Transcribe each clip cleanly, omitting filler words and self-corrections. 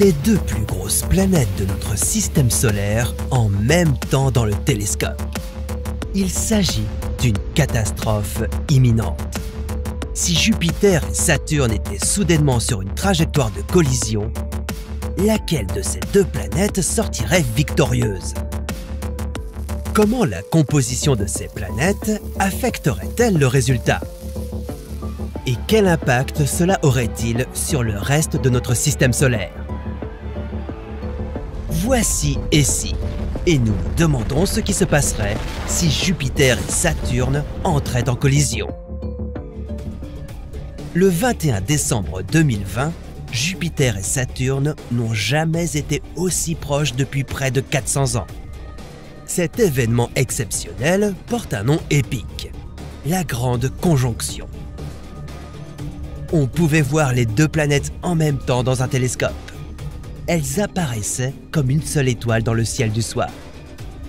les deux plus grosses planètes de notre système solaire en même temps dans le télescope. Il s'agit d'une catastrophe imminente. Si Jupiter et Saturne étaient soudainement sur une trajectoire de collision, laquelle de ces deux planètes sortirait victorieuse? Comment la composition de ces planètes affecterait-elle le résultat? Et quel impact cela aurait-il sur le reste de notre système solaire? Voici Et si, et nous nous demandons ce qui se passerait si Jupiter et Saturne entraient en collision. Le 21 décembre 2020, Jupiter et Saturne n'ont jamais été aussi proches depuis près de 400 ans. Cet événement exceptionnel porte un nom épique, la Grande Conjonction. On pouvait voir les deux planètes en même temps dans un télescope. Elles apparaissaient comme une seule étoile dans le ciel du soir.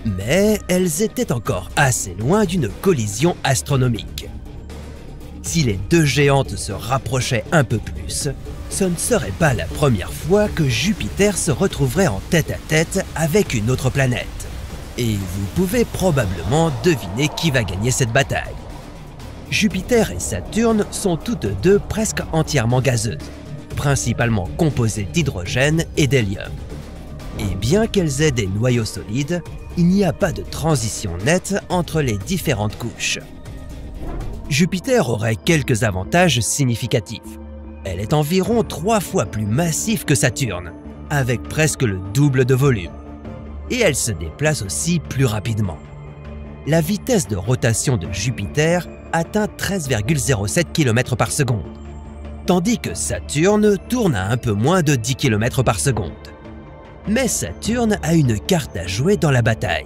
Mais elles étaient encore assez loin d'une collision astronomique. Si les deux géantes se rapprochaient un peu plus, ce ne serait pas la première fois que Jupiter se retrouverait en tête-à-tête avec une autre planète. Et vous pouvez probablement deviner qui va gagner cette bataille. Jupiter et Saturne sont toutes deux presque entièrement gazeuses, principalement composées d'hydrogène et d'hélium. Et bien qu'elles aient des noyaux solides, il n'y a pas de transition nette entre les différentes couches. Jupiter aurait quelques avantages significatifs. Elle est environ 3 fois plus massive que Saturne, avec presque le double de volume. Et elle se déplace aussi plus rapidement. La vitesse de rotation de Jupiter atteint 13,07 km par seconde, tandis que Saturne tourne à un peu moins de 10 km par seconde. Mais Saturne a une carte à jouer dans la bataille.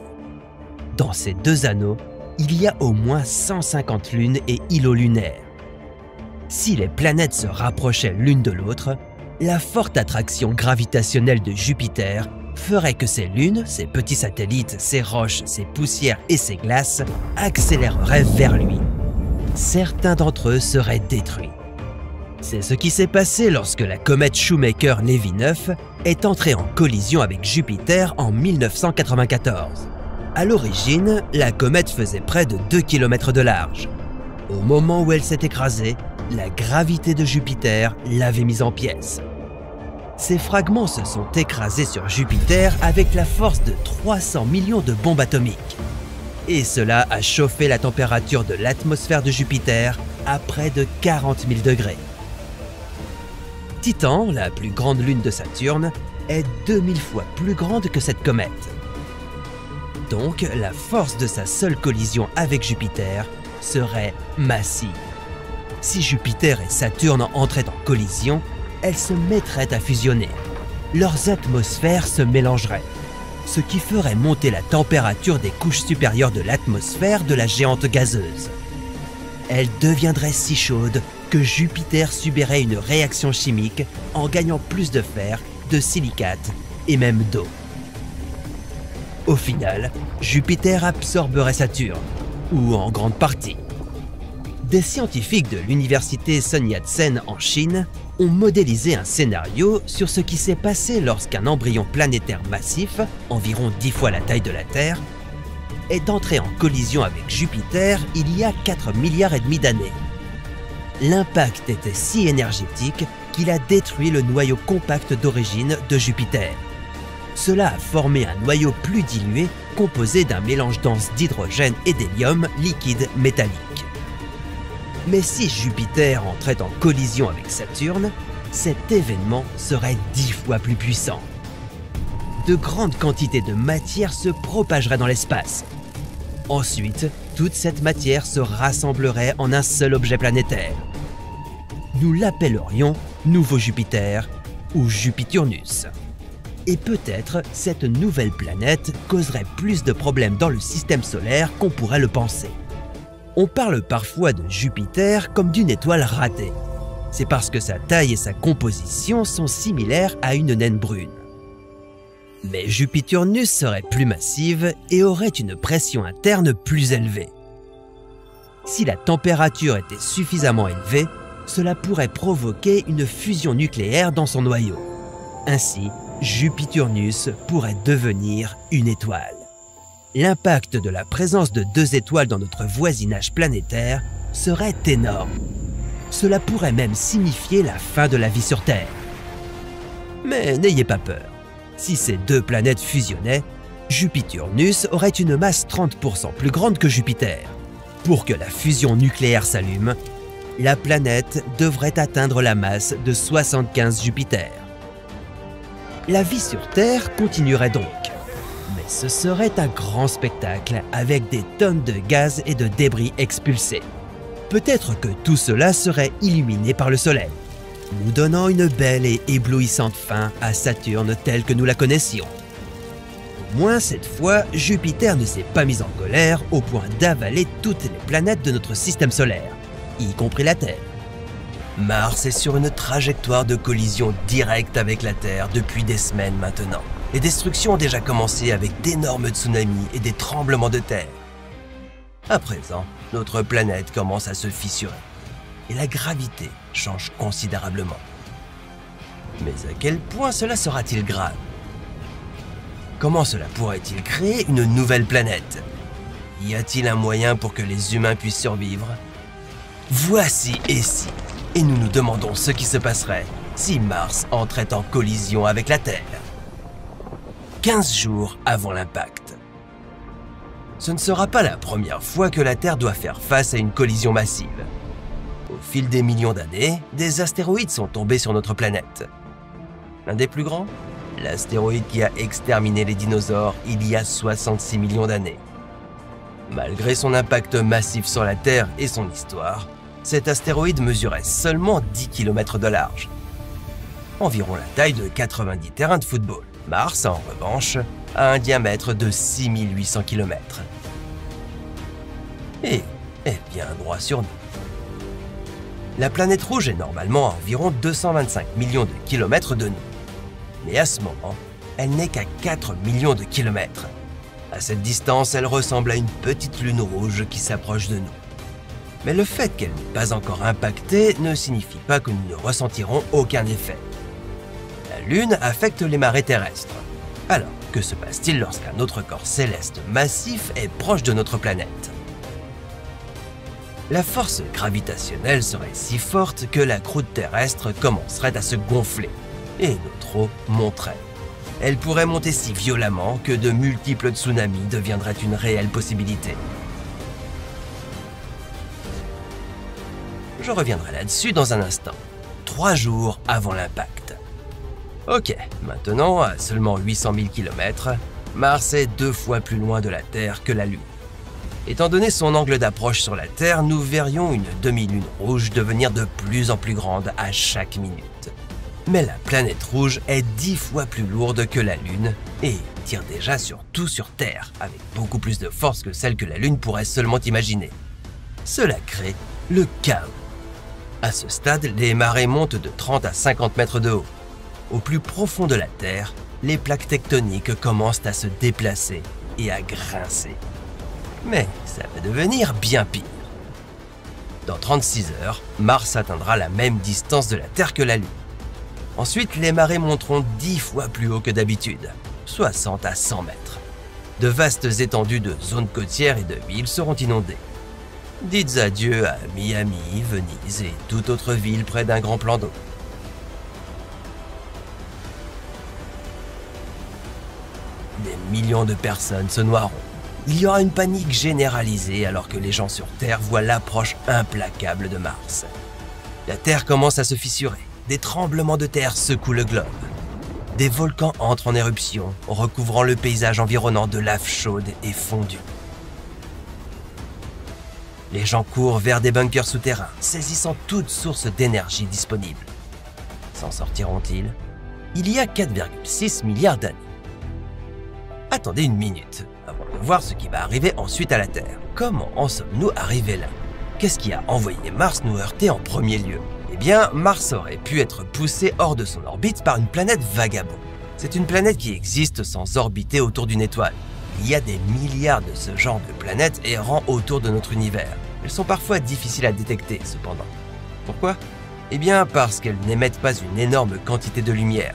Dans ces deux anneaux, il y a au moins 150 lunes et îlots lunaires. Si les planètes se rapprochaient l'une de l'autre, la forte attraction gravitationnelle de Jupiter ferait que ces lunes, ces petits satellites, ces roches, ces poussières et ces glaces accéléreraient vers lui. Certains d'entre eux seraient détruits. C'est ce qui s'est passé lorsque la comète Shoemaker-Levy 9 est entrée en collision avec Jupiter en 1994. À l'origine, la comète faisait près de 2 km de large. Au moment où elle s'est écrasée, la gravité de Jupiter l'avait mise en pièces. Ces fragments se sont écrasés sur Jupiter avec la force de 300 millions de bombes atomiques. Et cela a chauffé la température de l'atmosphère de Jupiter à près de 40 000 degrés. Titan, la plus grande lune de Saturne, est 2000 fois plus grande que cette comète. Donc, la force de sa seule collision avec Jupiter serait massive. Si Jupiter et Saturne entraient en collision, elles se mettraient à fusionner. Leurs atmosphères se mélangeraient, ce qui ferait monter la température des couches supérieures de l'atmosphère de la géante gazeuse. Elle deviendrait si chaude que Jupiter subirait une réaction chimique en gagnant plus de fer, de silicate et même d'eau. Au final, Jupiter absorberait Saturne, ou en grande partie. Des scientifiques de l'université Sun Yat-sen en Chine ont modélisé un scénario sur ce qui s'est passé lorsqu'un embryon planétaire massif, environ 10 fois la taille de la Terre, est entré en collision avec Jupiter il y a 4,5 milliards d'années. L'impact était si énergétique qu'il a détruit le noyau compact d'origine de Jupiter. Cela a formé un noyau plus dilué composé d'un mélange dense d'hydrogène et d'hélium liquide métallique. Mais si Jupiter entrait en collision avec Saturne, cet événement serait 10 fois plus puissant. De grandes quantités de matière se propageraient dans l'espace. Ensuite, toute cette matière se rassemblerait en un seul objet planétaire. Nous l'appellerions Nouveau Jupiter ou Jupiturnus. Et peut-être cette nouvelle planète causerait plus de problèmes dans le système solaire qu'on pourrait le penser. On parle parfois de Jupiter comme d'une étoile ratée. C'est parce que sa taille et sa composition sont similaires à une naine brune. Mais Jupiturnus serait plus massive et aurait une pression interne plus élevée. Si la température était suffisamment élevée, cela pourrait provoquer une fusion nucléaire dans son noyau. Ainsi, Jupiturnus pourrait devenir une étoile. L'impact de la présence de 2 étoiles dans notre voisinage planétaire serait énorme. Cela pourrait même signifier la fin de la vie sur Terre. Mais n'ayez pas peur. Si ces 2 planètes fusionnaient, Jupiturnus aurait une masse 30% plus grande que Jupiter. Pour que la fusion nucléaire s'allume, la planète devrait atteindre la masse de 75 Jupiter. La vie sur Terre continuerait donc, mais ce serait un grand spectacle avec des tonnes de gaz et de débris expulsés. Peut-être que tout cela serait illuminé par le Soleil, nous donnant une belle et éblouissante fin à Saturne telle que nous la connaissions. Au moins cette fois, Jupiter ne s'est pas mis en colère au point d'avaler toutes les planètes de notre système solaire, y compris la Terre. Mars est sur une trajectoire de collision directe avec la Terre depuis des semaines maintenant. Les destructions ont déjà commencé avec d'énormes tsunamis et des tremblements de terre. À présent, notre planète commence à se fissurer et la gravité change considérablement. Mais à quel point cela sera-t-il grave? Comment cela pourrait-il créer une nouvelle planète? Y a-t-il un moyen pour que les humains puissent survivre? Voici ici, et nous nous demandons ce qui se passerait si Mars entrait en collision avec la Terre. 15 jours avant l'impact. Ce ne sera pas la première fois que la Terre doit faire face à une collision massive. Au fil des millions d'années, des astéroïdes sont tombés sur notre planète. L'un des plus grands? L'astéroïde qui a exterminé les dinosaures il y a 66 millions d'années. Malgré son impact massif sur la Terre et son histoire, cet astéroïde mesurait seulement 10 km de large. Environ la taille de 90 terrains de football. Mars, en revanche, a un diamètre de 6800 km. Et est bien droit sur nous. La planète rouge est normalement à environ 225 millions de kilomètres de nous. Mais à ce moment, elle n'est qu'à 4 millions de kilomètres. À cette distance, elle ressemble à une petite lune rouge qui s'approche de nous. Mais le fait qu'elle n'ait pas encore impacté ne signifie pas que nous ne ressentirons aucun effet. La Lune affecte les marées terrestres. Alors, que se passe-t-il lorsqu'un autre corps céleste massif est proche de notre planète? La force gravitationnelle serait si forte que la croûte terrestre commencerait à se gonfler et notre eau monterait. Elle pourrait monter si violemment que de multiples tsunamis deviendraient une réelle possibilité. Je reviendrai là-dessus dans un instant, 3 jours avant l'impact. Ok, maintenant, à seulement 800 000 km, Mars est 2 fois plus loin de la Terre que la Lune. Étant donné son angle d'approche sur la Terre, nous verrions une demi-lune rouge devenir de plus en plus grande à chaque minute. Mais la planète rouge est 10 fois plus lourde que la Lune et tire déjà surtout sur Terre, avec beaucoup plus de force que celle que la Lune pourrait seulement imaginer. Cela crée le chaos. À ce stade, les marées montent de 30 à 50 mètres de haut. Au plus profond de la Terre, les plaques tectoniques commencent à se déplacer et à grincer. Mais ça va devenir bien pire. Dans 36 heures, Mars atteindra la même distance de la Terre que la Lune. Ensuite, les marées monteront 10 fois plus haut que d'habitude, 60 à 100 mètres. De vastes étendues de zones côtières et de villes seront inondées. Dites adieu à Miami, Venise et toute autre ville près d'un grand plan d'eau. Des millions de personnes se noieront. Il y aura une panique généralisée alors que les gens sur Terre voient l'approche implacable de Mars. La Terre commence à se fissurer. Des tremblements de terre secouent le globe. Des volcans entrent en éruption, recouvrant le paysage environnant de lave chaude et fondue. Les gens courent vers des bunkers souterrains, saisissant toute source d'énergie disponible. S'en sortiront-ils? Il y a 4,6 milliards d'années. Attendez une minute, avant de voir ce qui va arriver ensuite à la Terre. Comment en sommes-nous arrivés là? Qu'est-ce qui a envoyé Mars nous heurter en premier lieu? Eh bien, Mars aurait pu être poussé hors de son orbite par une planète vagabond. C'est une planète qui existe sans orbiter autour d'une étoile. Il y a des milliards de ce genre de planètes errant autour de notre univers. Elles sont parfois difficiles à détecter, cependant. Pourquoi? Eh bien, parce qu'elles n'émettent pas une énorme quantité de lumière.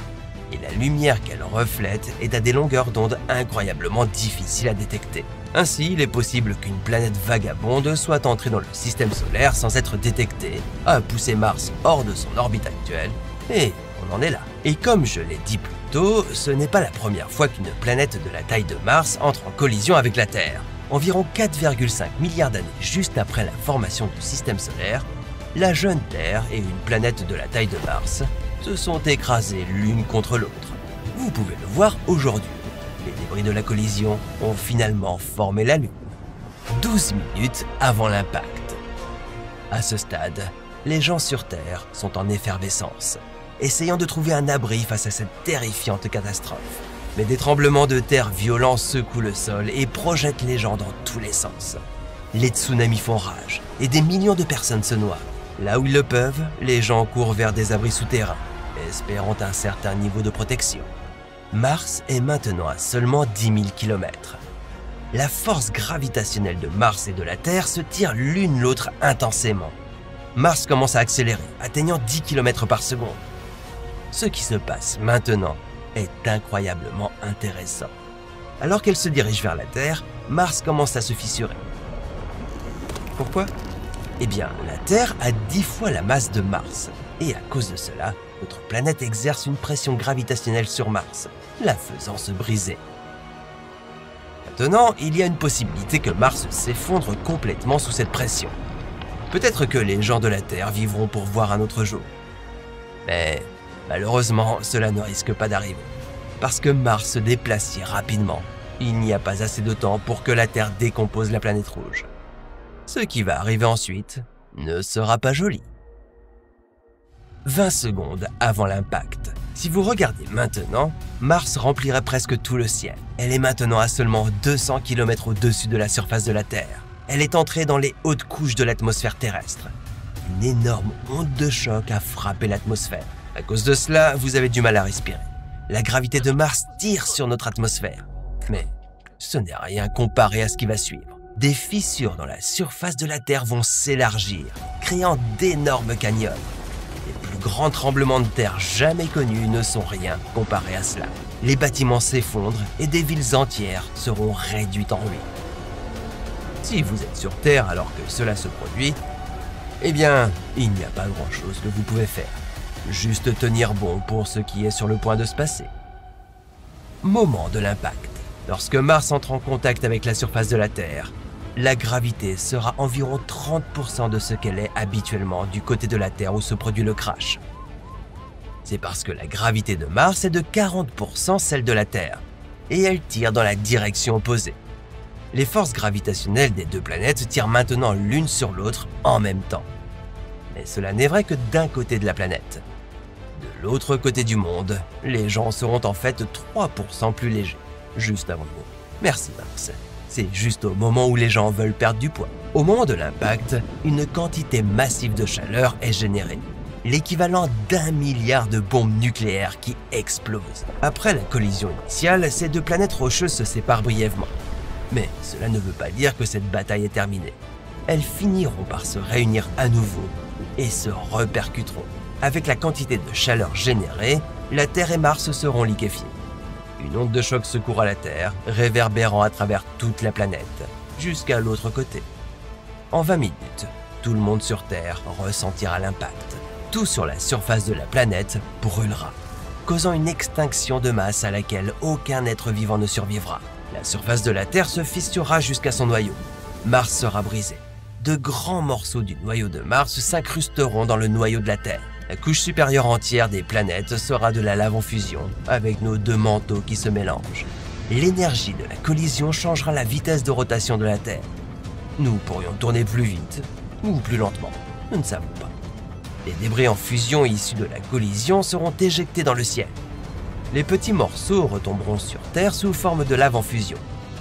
et la lumière qu'elle reflète est à des longueurs d'onde incroyablement difficiles à détecter. Ainsi, il est possible qu'une planète vagabonde soit entrée dans le système solaire sans être détectée, a poussé Mars hors de son orbite actuelle, et on en est là. Et comme je l'ai dit plus tôt, ce n'est pas la première fois qu'une planète de la taille de Mars entre en collision avec la Terre. Environ 4,5 milliards d'années juste après la formation du système solaire, la jeune Terre et une planète de la taille de Mars se sont écrasées l'une contre l'autre. Vous pouvez le voir aujourd'hui. Les débris de la collision ont finalement formé la Lune. 12 minutes avant l'impact. À ce stade, les gens sur Terre sont en effervescence, essayant de trouver un abri face à cette terrifiante catastrophe. Mais des tremblements de terre violents secouent le sol et projettent les gens dans tous les sens. Les tsunamis font rage et des millions de personnes se noient. Là où ils le peuvent, les gens courent vers des abris souterrains, espérant un certain niveau de protection. Mars est maintenant à seulement 10 000 km. La force gravitationnelle de Mars et de la Terre se tirent l'une l'autre intensément. Mars commence à accélérer, atteignant 10 km par seconde. Ce qui se passe maintenant est incroyablement intéressant. Alors qu'elle se dirige vers la Terre, Mars commence à se fissurer. Pourquoi? Eh bien, la Terre a 10 fois la masse de Mars, et à cause de cela, notre planète exerce une pression gravitationnelle sur Mars, la faisant se briser. Maintenant, il y a une possibilité que Mars s'effondre complètement sous cette pression. Peut-être que les gens de la Terre vivront pour voir un autre jour. Mais malheureusement, cela ne risque pas d'arriver. Parce que Mars se déplace si rapidement, il n'y a pas assez de temps pour que la Terre décompose la planète rouge. Ce qui va arriver ensuite ne sera pas joli. 20 secondes avant l'impact. Si vous regardez maintenant, Mars remplirait presque tout le ciel. Elle est maintenant à seulement 200 km au-dessus de la surface de la Terre. Elle est entrée dans les hautes couches de l'atmosphère terrestre. Une énorme onde de choc a frappé l'atmosphère. À cause de cela, vous avez du mal à respirer. La gravité de Mars tire sur notre atmosphère. Mais ce n'est rien comparé à ce qui va suivre. Des fissures dans la surface de la Terre vont s'élargir, créant d'énormes canyons. Les plus grands tremblements de terre jamais connus ne sont rien comparé à cela. Les bâtiments s'effondrent et des villes entières seront réduites en ruines. Si vous êtes sur Terre alors que cela se produit, eh bien, il n'y a pas grand-chose que vous pouvez faire. Juste tenir bon pour ce qui est sur le point de se passer. Moment de l'impact. Lorsque Mars entre en contact avec la surface de la Terre, la gravité sera environ 30% de ce qu'elle est habituellement du côté de la Terre où se produit le crash. C'est parce que la gravité de Mars est de 40% celle de la Terre, et elle tire dans la direction opposée. Les forces gravitationnelles des deux planètes tirent maintenant l'une sur l'autre en même temps. Mais cela n'est vrai que d'un côté de la planète. De l'autre côté du monde, les gens seront en fait 3% plus légers, juste avant nous. Merci Mars. C'est juste au moment où les gens veulent perdre du poids. Au moment de l'impact, une quantité massive de chaleur est générée, l'équivalent d'1 milliard de bombes nucléaires qui explosent. Après la collision initiale, ces deux planètes rocheuses se séparent brièvement. Mais cela ne veut pas dire que cette bataille est terminée. Elles finiront par se réunir à nouveau et se repercuteront. Avec la quantité de chaleur générée, la Terre et Mars seront liquéfiés. Une onde de choc secourra la Terre, réverbérant à travers toute la planète, jusqu'à l'autre côté. En 20 minutes, tout le monde sur Terre ressentira l'impact. Tout sur la surface de la planète brûlera, causant une extinction de masse à laquelle aucun être vivant ne survivra. La surface de la Terre se fissurera jusqu'à son noyau. Mars sera brisé. De grands morceaux du noyau de Mars s'incrusteront dans le noyau de la Terre. La couche supérieure entière des planètes sera de la lave en fusion, avec nos deux manteaux qui se mélangent. L'énergie de la collision changera la vitesse de rotation de la Terre. Nous pourrions tourner plus vite ou plus lentement, nous ne savons pas. Les débris en fusion issus de la collision seront éjectés dans le ciel. Les petits morceaux retomberont sur Terre sous forme de lave en fusion,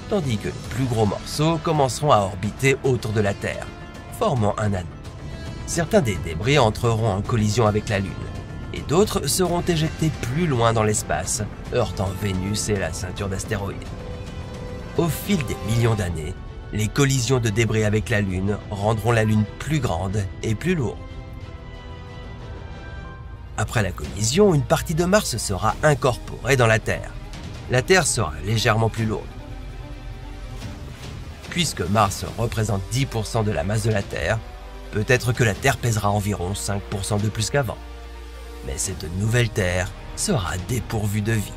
tandis que les plus gros morceaux commenceront à orbiter autour de la Terre, formant un anneau. Certains des débris entreront en collision avec la Lune, et d'autres seront éjectés plus loin dans l'espace, heurtant Vénus et la ceinture d'astéroïdes. Au fil des millions d'années, les collisions de débris avec la Lune rendront la Lune plus grande et plus lourde. Après la collision, une partie de Mars sera incorporée dans la Terre. La Terre sera légèrement plus lourde. Puisque Mars représente 10% de la masse de la Terre, peut-être que la Terre pèsera environ 5% de plus qu'avant. Mais cette nouvelle Terre sera dépourvue de vie.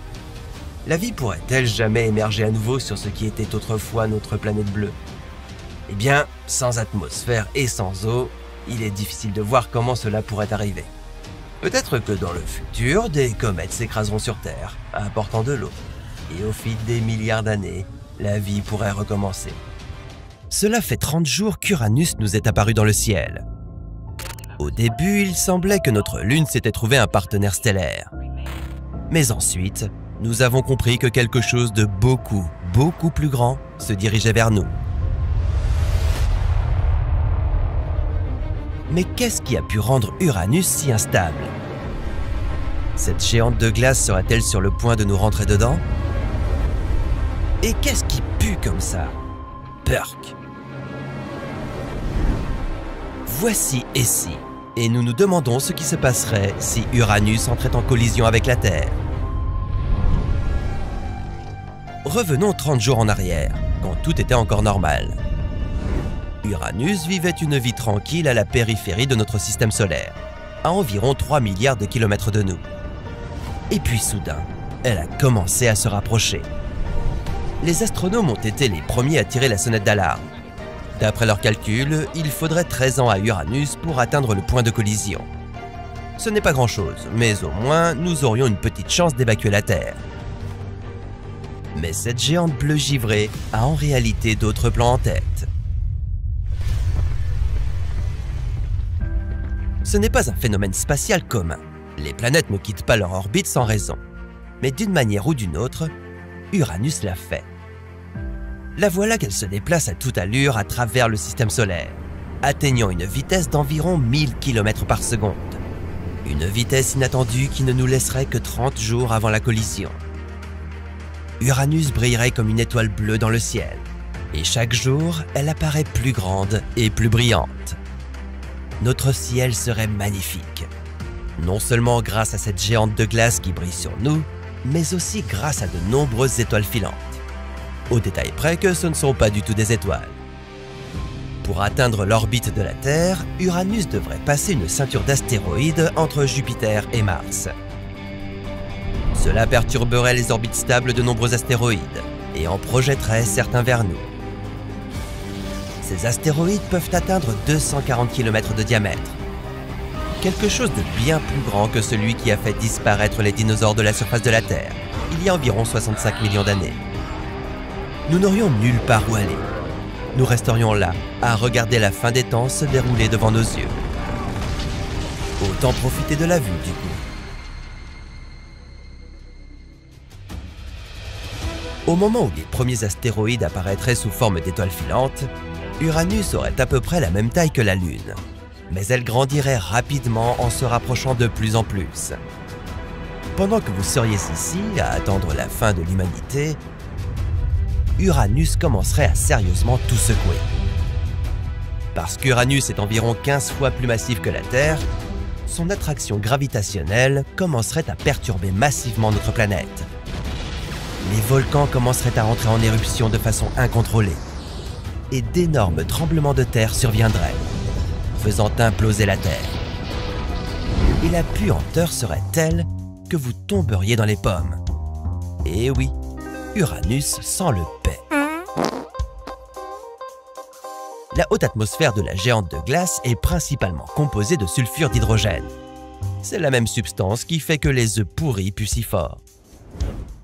La vie pourrait-elle jamais émerger à nouveau sur ce qui était autrefois notre planète bleue? Eh bien, sans atmosphère et sans eau, il est difficile de voir comment cela pourrait arriver. Peut-être que dans le futur, des comètes s'écraseront sur Terre, apportant de l'eau. Et au fil des milliards d'années, la vie pourrait recommencer. Cela fait 30 jours qu'Uranus nous est apparu dans le ciel. Au début, il semblait que notre Lune s'était trouvé un partenaire stellaire. Mais ensuite, nous avons compris que quelque chose de beaucoup plus grand se dirigeait vers nous. Mais qu'est-ce qui a pu rendre Uranus si instable? Cette géante de glace serait-elle sur le point de nous rentrer dedans? Et qu'est-ce qui pue comme ça? Purk. Voici Essie, et nous nous demandons ce qui se passerait si Uranus entrait en collision avec la Terre. Revenons 30 jours en arrière, quand tout était encore normal. Uranus vivait une vie tranquille à la périphérie de notre système solaire, à environ 3 milliards de kilomètres de nous. Et puis soudain, elle a commencé à se rapprocher. Les astronomes ont été les premiers à tirer la sonnette d'alarme. D'après leurs calculs, il faudrait 13 ans à Uranus pour atteindre le point de collision. Ce n'est pas grand-chose, mais au moins nous aurions une petite chance d'évacuer la Terre. Mais cette géante bleue givrée a en réalité d'autres plans en tête. Ce n'est pas un phénomène spatial commun. Les planètes ne quittent pas leur orbite sans raison. Mais d'une manière ou d'une autre, Uranus l'a fait. La voilà qu'elle se déplace à toute allure à travers le système solaire, atteignant une vitesse d'environ 1000 km par seconde. Une vitesse inattendue qui ne nous laisserait que 30 jours avant la collision. Uranus brillerait comme une étoile bleue dans le ciel, et chaque jour, elle apparaît plus grande et plus brillante. Notre ciel serait magnifique, non seulement grâce à cette géante de glace qui brille sur nous, mais aussi grâce à de nombreuses étoiles filantes. Au détail près que ce ne sont pas du tout des étoiles. Pour atteindre l'orbite de la Terre, Uranus devrait passer une ceinture d'astéroïdes entre Jupiter et Mars. Cela perturberait les orbites stables de nombreux astéroïdes et en projetterait certains vers nous. Ces astéroïdes peuvent atteindre 240 km de diamètre. Quelque chose de bien plus grand que celui qui a fait disparaître les dinosaures de la surface de la Terre, il y a environ 65 millions d'années. Nous n'aurions nulle part où aller. Nous resterions là, à regarder la fin des temps se dérouler devant nos yeux. Autant profiter de la vue, du coup. Au moment où les premiers astéroïdes apparaîtraient sous forme d'étoiles filantes, Uranus aurait à peu près la même taille que la Lune. Mais elle grandirait rapidement en se rapprochant de plus en plus. Pendant que vous seriez ici, à attendre la fin de l'humanité, Uranus commencerait à sérieusement tout secouer. Parce qu'Uranus est environ 15 fois plus massif que la Terre, son attraction gravitationnelle commencerait à perturber massivement notre planète. Les volcans commenceraient à entrer en éruption de façon incontrôlée, et d'énormes tremblements de terre surviendraient, faisant imploser la Terre. Et la puanteur serait telle que vous tomberiez dans les pommes. Et oui, Uranus sent le paix. La haute atmosphère de la géante de glace est principalement composée de sulfure d'hydrogène. C'est la même substance qui fait que les œufs pourris puent si fort.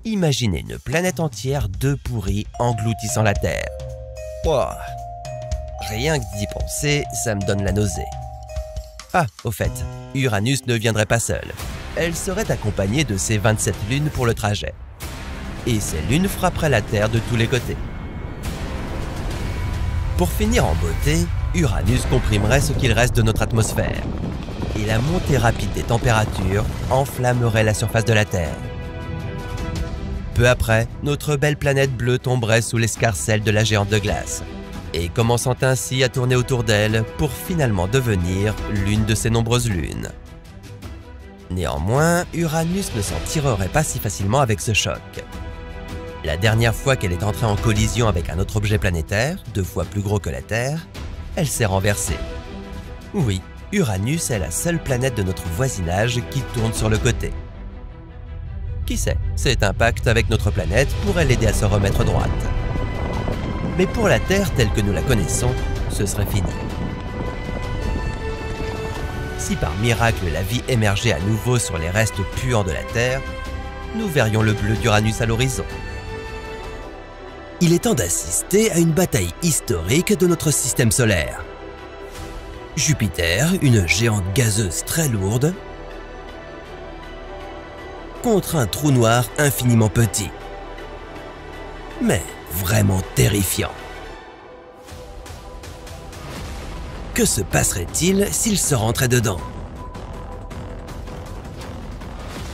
Imaginez une planète entière d'œufs pourris engloutissant la Terre. Wow. Rien que d'y penser, ça me donne la nausée. Ah, au fait, Uranus ne viendrait pas seule. Elle serait accompagnée de ses 27 lunes pour le trajet. Et ces lunes frapperaient la Terre de tous les côtés. Pour finir en beauté, Uranus comprimerait ce qu'il reste de notre atmosphère. Et la montée rapide des températures enflammerait la surface de la Terre. Peu après, notre belle planète bleue tomberait sous l'escarcelle de la géante de glace, et commençant ainsi à tourner autour d'elle pour finalement devenir l'une de ses nombreuses lunes. Néanmoins, Uranus ne s'en tirerait pas si facilement avec ce choc. La dernière fois qu'elle est entrée en collision avec un autre objet planétaire, 2 fois plus gros que la Terre, elle s'est renversée. Oui, Uranus est la seule planète de notre voisinage qui tourne sur le côté. Qui sait, cet impact avec notre planète pourrait l'aider à se remettre droite. Mais pour la Terre telle que nous la connaissons, ce serait fini. Si par miracle la vie émergeait à nouveau sur les restes puants de la Terre, nous verrions le bleu d'Uranus à l'horizon. Il est temps d'assister à une bataille historique de notre système solaire. Jupiter, une géante gazeuse très lourde, contre un trou noir infiniment petit, mais vraiment terrifiant. Que se passerait-il s'il se rentrait dedans?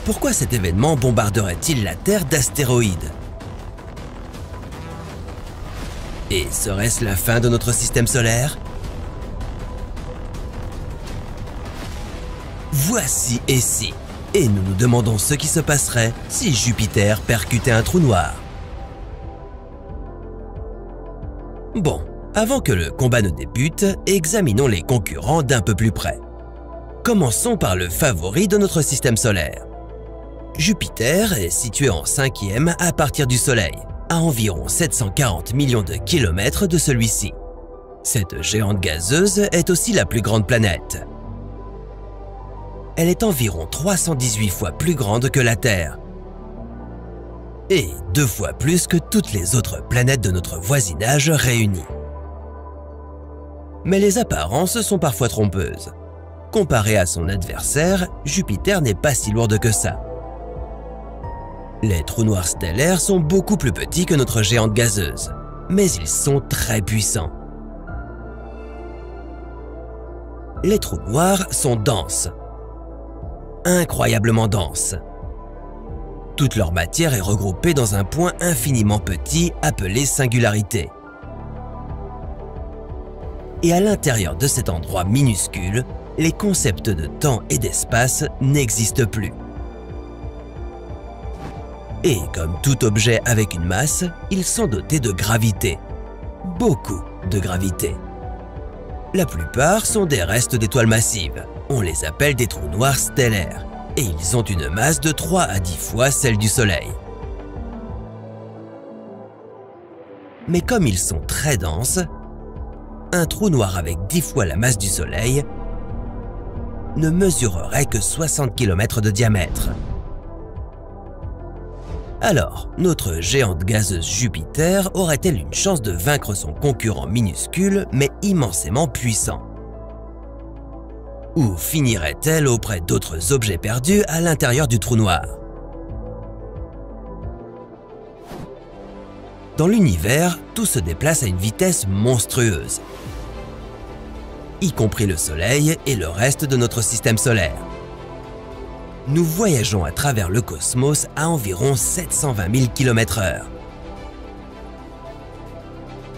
Pourquoi cet événement bombarderait-il la Terre d'astéroïdes? Et serait-ce la fin de notre système solaire? Voici et si, et nous nous demandons ce qui se passerait si Jupiter percutait un trou noir. Bon, avant que le combat ne débute, examinons les concurrents d'un peu plus près. Commençons par le favori de notre système solaire. Jupiter est situé en 5e à partir du Soleil, à environ 740 millions de kilomètres de celui-ci. Cette géante gazeuse est aussi la plus grande planète. Elle est environ 318 fois plus grande que la Terre et 2 fois plus que toutes les autres planètes de notre voisinage réunies. Mais les apparences sont parfois trompeuses. Comparé à son adversaire, Jupiter n'est pas si lourde que ça. Les trous noirs stellaires sont beaucoup plus petits que notre géante gazeuse, mais ils sont très puissants. Les trous noirs sont denses, incroyablement denses. Toute leur matière est regroupée dans un point infiniment petit appelé singularité. Et à l'intérieur de cet endroit minuscule, les concepts de temps et d'espace n'existent plus. Et comme tout objet avec une masse, ils sont dotés de gravité. Beaucoup de gravité. La plupart sont des restes d'étoiles massives. On les appelle des trous noirs stellaires. Et ils ont une masse de 3 à 10 fois celle du Soleil. Mais comme ils sont très denses, un trou noir avec 10 fois la masse du Soleil ne mesurerait que 60 km de diamètre. Alors, notre géante gazeuse Jupiter aurait-elle une chance de vaincre son concurrent minuscule mais immensément puissant? Ou finirait-elle auprès d'autres objets perdus à l'intérieur du trou noir? Dans l'univers, tout se déplace à une vitesse monstrueuse, y compris le Soleil et le reste de notre système solaire. Nous voyageons à travers le cosmos à environ 720 000 km/h.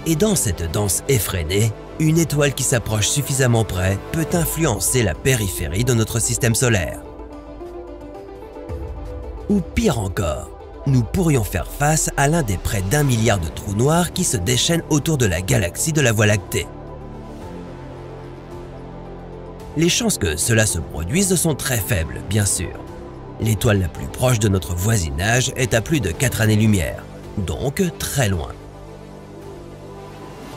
Et dans cette danse effrénée, une étoile qui s'approche suffisamment près peut influencer la périphérie de notre système solaire. Ou pire encore, nous pourrions faire face à l'un des près d'1 milliard de trous noirs qui se déchaînent autour de la galaxie de la Voie lactée. Les chances que cela se produise sont très faibles, bien sûr. L'étoile la plus proche de notre voisinage est à plus de 4 années-lumière, donc très loin.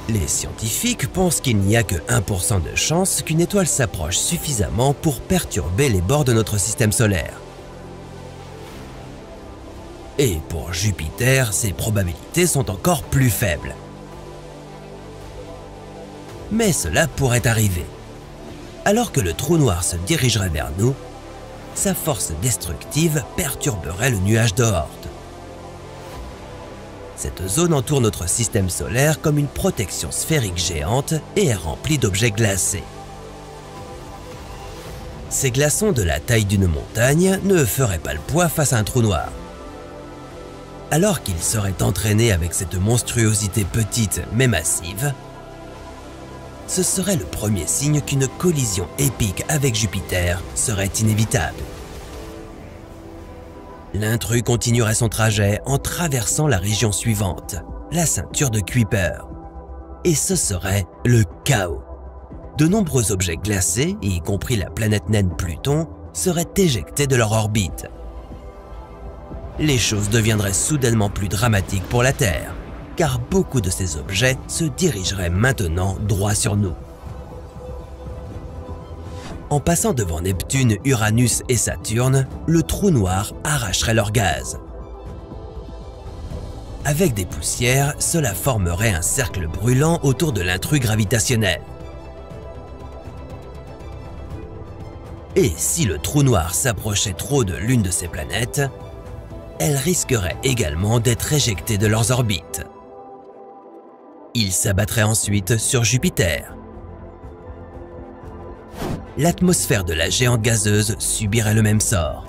Les scientifiques pensent qu'il n'y a que 1% de chance qu'une étoile s'approche suffisamment pour perturber les bords de notre système solaire. Et pour Jupiter, ces probabilités sont encore plus faibles. Mais cela pourrait arriver. Alors que le trou noir se dirigerait vers nous, sa force destructive perturberait le nuage de Oort. Cette zone entoure notre système solaire comme une protection sphérique géante et est remplie d'objets glacés. Ces glaçons de la taille d'une montagne ne feraient pas le poids face à un trou noir. Alors qu'ils seraient entraînés avec cette monstruosité petite mais massive, ce serait le premier signe qu'une collision épique avec Jupiter serait inévitable. L'intrus continuerait son trajet en traversant la région suivante, la ceinture de Kuiper. Et ce serait le chaos. De nombreux objets glacés, y compris la planète naine Pluton, seraient éjectés de leur orbite. Les choses deviendraient soudainement plus dramatiques pour la Terre, car beaucoup de ces objets se dirigeraient maintenant droit sur nous. En passant devant Neptune, Uranus et Saturne, le trou noir arracherait leur gaz. Avec des poussières, cela formerait un cercle brûlant autour de l'intrus gravitationnel. Et si le trou noir s'approchait trop de l'une de ces planètes, elles risqueraient également d'être éjectées de leurs orbites. Il s'abattrait ensuite sur Jupiter. L'atmosphère de la géante gazeuse subirait le même sort.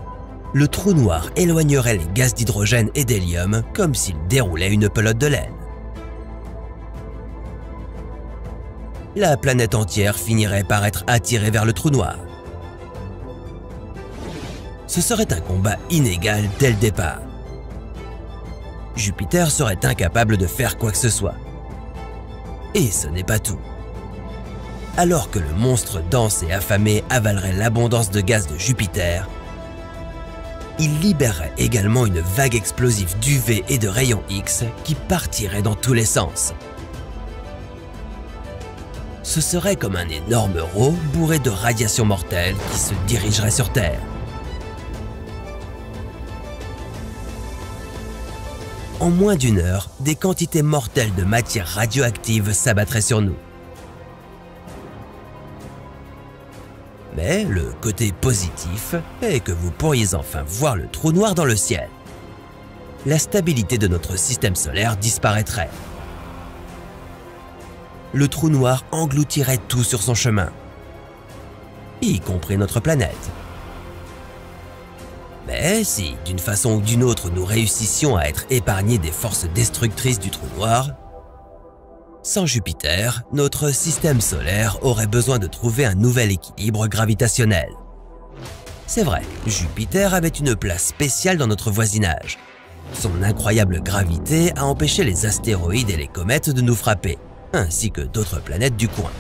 Le trou noir éloignerait les gaz d'hydrogène et d'hélium comme s'il déroulait une pelote de laine. La planète entière finirait par être attirée vers le trou noir. Ce serait un combat inégal dès le départ. Jupiter serait incapable de faire quoi que ce soit. Et ce n'est pas tout. Alors que le monstre dense et affamé avalerait l'abondance de gaz de Jupiter, il libérerait également une vague explosive d'UV et de rayons X qui partirait dans tous les sens. Ce serait comme un énorme rot bourré de radiation mortelle qui se dirigerait sur Terre. En moins d'une heure, des quantités mortelles de matière radioactive s'abattraient sur nous. Mais le côté positif est que vous pourriez enfin voir le trou noir dans le ciel. La stabilité de notre système solaire disparaîtrait. Le trou noir engloutirait tout sur son chemin, y compris notre planète. Mais si, d'une façon ou d'une autre, nous réussissions à être épargnés des forces destructrices du trou noir, sans Jupiter, notre système solaire aurait besoin de trouver un nouvel équilibre gravitationnel. C'est vrai, Jupiter avait une place spéciale dans notre voisinage. Son incroyable gravité a empêché les astéroïdes et les comètes de nous frapper, ainsi que d'autres planètes du coin.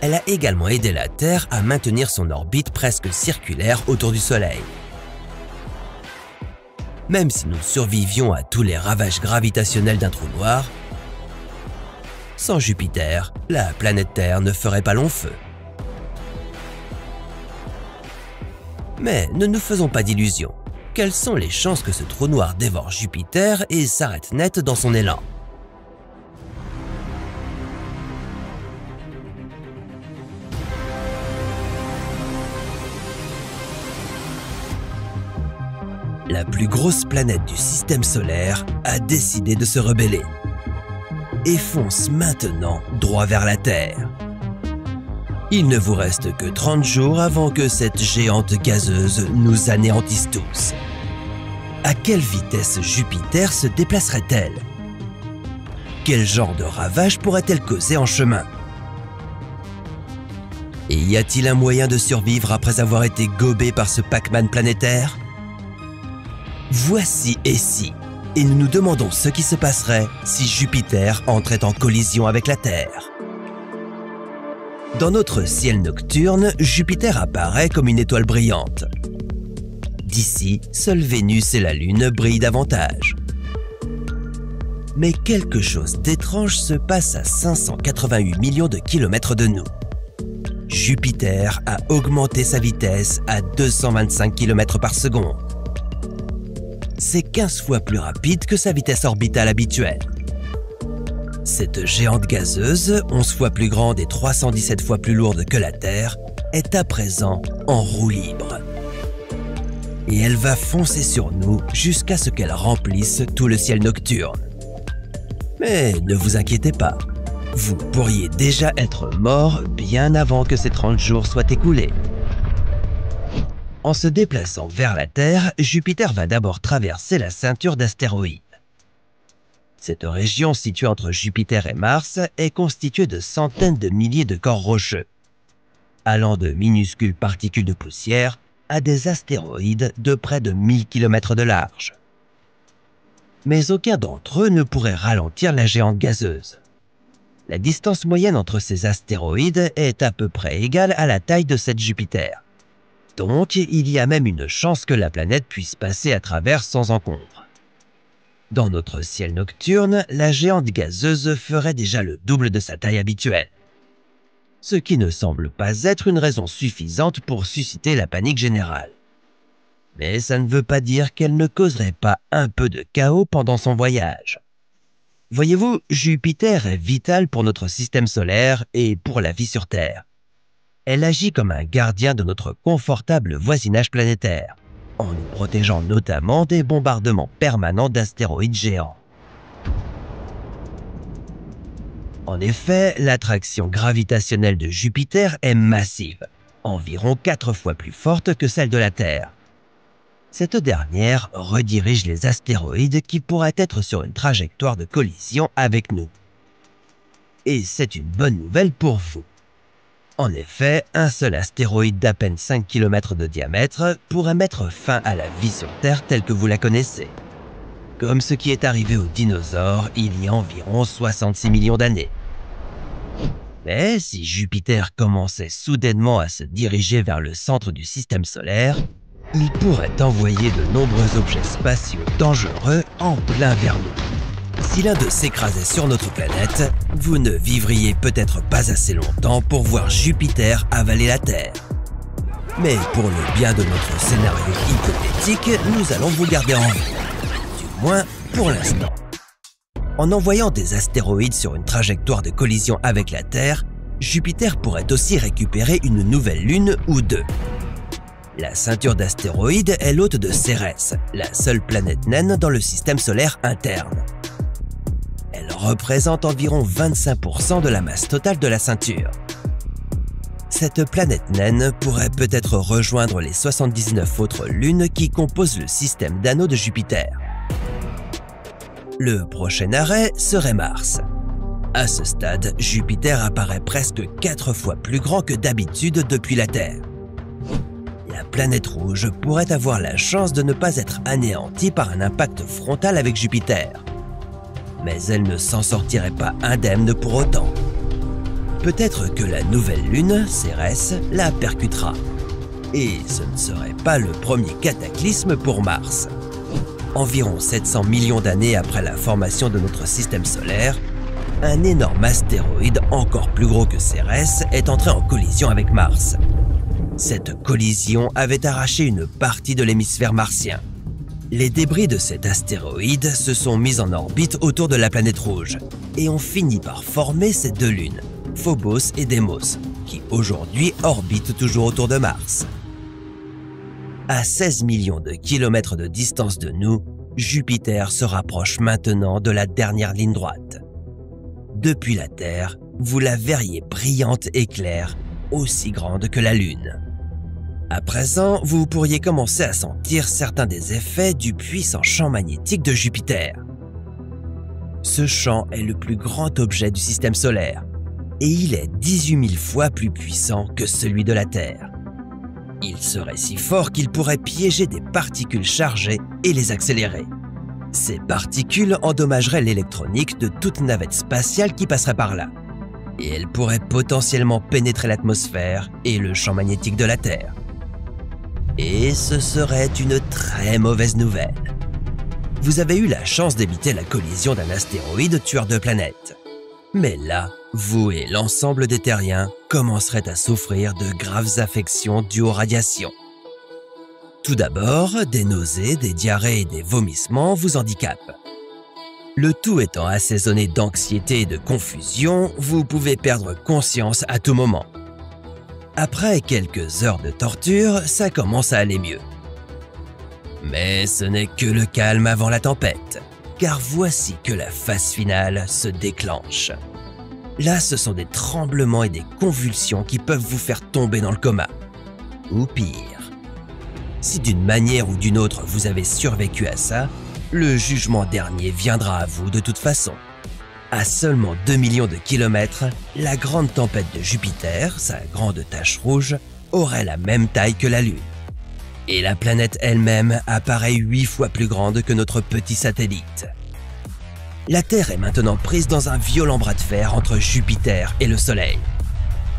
Elle a également aidé la Terre à maintenir son orbite presque circulaire autour du Soleil. Même si nous survivions à tous les ravages gravitationnels d'un trou noir, sans Jupiter, la planète Terre ne ferait pas long feu. Mais ne nous faisons pas d'illusions. Quelles sont les chances que ce trou noir dévore Jupiter et s'arrête net dans son élan? La plus grosse planète du système solaire a décidé de se rebeller et fonce maintenant droit vers la Terre. Il ne vous reste que 30 jours avant que cette géante gazeuse nous anéantisse tous. À quelle vitesse Jupiter se déplacerait-elle? Quel genre de ravage pourrait-elle causer en chemin? Et y a-t-il un moyen de survivre après avoir été gobé par ce Pac-Man planétaire? Voici et si, et nous nous demandons ce qui se passerait si Jupiter entrait en collision avec la Terre. Dans notre ciel nocturne, Jupiter apparaît comme une étoile brillante. D'ici, seuls Vénus et la Lune brillent davantage. Mais quelque chose d'étrange se passe à 588 millions de kilomètres de nous. Jupiter a augmenté sa vitesse à 225 km par seconde. C'est 15 fois plus rapide que sa vitesse orbitale habituelle. Cette géante gazeuse, 11 fois plus grande et 317 fois plus lourde que la Terre, est à présent en roue libre. Et elle va foncer sur nous jusqu'à ce qu'elle remplisse tout le ciel nocturne. Mais ne vous inquiétez pas, vous pourriez déjà être mort bien avant que ces 30 jours soient écoulés. En se déplaçant vers la Terre, Jupiter va d'abord traverser la ceinture d'astéroïdes. Cette région située entre Jupiter et Mars est constituée de centaines de milliers de corps rocheux, allant de minuscules particules de poussière à des astéroïdes de près de 1000 km de large. Mais aucun d'entre eux ne pourrait ralentir la géante gazeuse. La distance moyenne entre ces astéroïdes est à peu près égale à la taille de cette Jupiter. Donc, il y a même une chance que la planète puisse passer à travers sans encombre. Dans notre ciel nocturne, la géante gazeuse ferait déjà le double de sa taille habituelle. Ce qui ne semble pas être une raison suffisante pour susciter la panique générale. Mais ça ne veut pas dire qu'elle ne causerait pas un peu de chaos pendant son voyage. Voyez-vous, Jupiter est vitale pour notre système solaire et pour la vie sur Terre. Elle agit comme un gardien de notre confortable voisinage planétaire, en nous protégeant notamment des bombardements permanents d'astéroïdes géants. En effet, l'attraction gravitationnelle de Jupiter est massive, environ 4 fois plus forte que celle de la Terre. Cette dernière redirige les astéroïdes qui pourraient être sur une trajectoire de collision avec nous. Et c'est une bonne nouvelle pour vous. En effet, un seul astéroïde d'à peine 5 km de diamètre pourrait mettre fin à la vie sur Terre telle que vous la connaissez. Comme ce qui est arrivé aux dinosaures il y a environ 66 millions d'années. Mais si Jupiter commençait soudainement à se diriger vers le centre du système solaire, il pourrait envoyer de nombreux objets spatiaux dangereux en plein vers nous. Si l'un d'eux s'écrasait sur notre planète, vous ne vivriez peut-être pas assez longtemps pour voir Jupiter avaler la Terre. Mais pour le bien de notre scénario hypothétique, nous allons vous garder en vie. Du moins, pour l'instant. En envoyant des astéroïdes sur une trajectoire de collision avec la Terre, Jupiter pourrait aussi récupérer une nouvelle lune ou deux. La ceinture d'astéroïdes est l'hôte de Cérès, la seule planète naine dans le système solaire interne. Elle représente environ 25% de la masse totale de la ceinture. Cette planète naine pourrait peut-être rejoindre les 79 autres lunes qui composent le système d'anneaux de Jupiter. Le prochain arrêt serait Mars. À ce stade, Jupiter apparaît presque 4 fois plus grand que d'habitude depuis la Terre. La planète rouge pourrait avoir la chance de ne pas être anéantie par un impact frontal avec Jupiter. Mais elle ne s'en sortirait pas indemne pour autant. Peut-être que la nouvelle lune, Cérès, la percutera. Et ce ne serait pas le premier cataclysme pour Mars. Environ 700 millions d'années après la formation de notre système solaire, un énorme astéroïde encore plus gros que Cérès est entré en collision avec Mars. Cette collision avait arraché une partie de l'hémisphère martien. Les débris de cet astéroïde se sont mis en orbite autour de la planète rouge et ont fini par former ces deux lunes, Phobos et Deimos, qui aujourd'hui orbitent toujours autour de Mars. À 16 millions de kilomètres de distance de nous, Jupiter se rapproche maintenant de la dernière ligne droite. Depuis la Terre, vous la verriez brillante et claire, aussi grande que la Lune. À présent, vous pourriez commencer à sentir certains des effets du puissant champ magnétique de Jupiter. Ce champ est le plus grand objet du système solaire, et il est 18 000 fois plus puissant que celui de la Terre. Il serait si fort qu'il pourrait piéger des particules chargées et les accélérer. Ces particules endommageraient l'électronique de toute navette spatiale qui passerait par là. Et elles pourraient potentiellement pénétrer l'atmosphère et le champ magnétique de la Terre. Et ce serait une très mauvaise nouvelle. Vous avez eu la chance d'éviter la collision d'un astéroïde tueur de planètes. Mais là, vous et l'ensemble des terriens commenceraient à souffrir de graves affections dues aux radiations. Tout d'abord, des nausées, des diarrhées et des vomissements vous handicapent. Le tout étant assaisonné d'anxiété et de confusion, vous pouvez perdre conscience à tout moment. Après quelques heures de torture, ça commence à aller mieux. Mais ce n'est que le calme avant la tempête, car voici que la phase finale se déclenche. Là, ce sont des tremblements et des convulsions qui peuvent vous faire tomber dans le coma. Ou pire. Si d'une manière ou d'une autre vous avez survécu à ça, le jugement dernier viendra à vous de toute façon. À seulement 2 millions de kilomètres, la grande tempête de Jupiter, sa grande tache rouge, aurait la même taille que la Lune. Et la planète elle-même apparaît 8 fois plus grande que notre petit satellite. La Terre est maintenant prise dans un violent bras de fer entre Jupiter et le Soleil.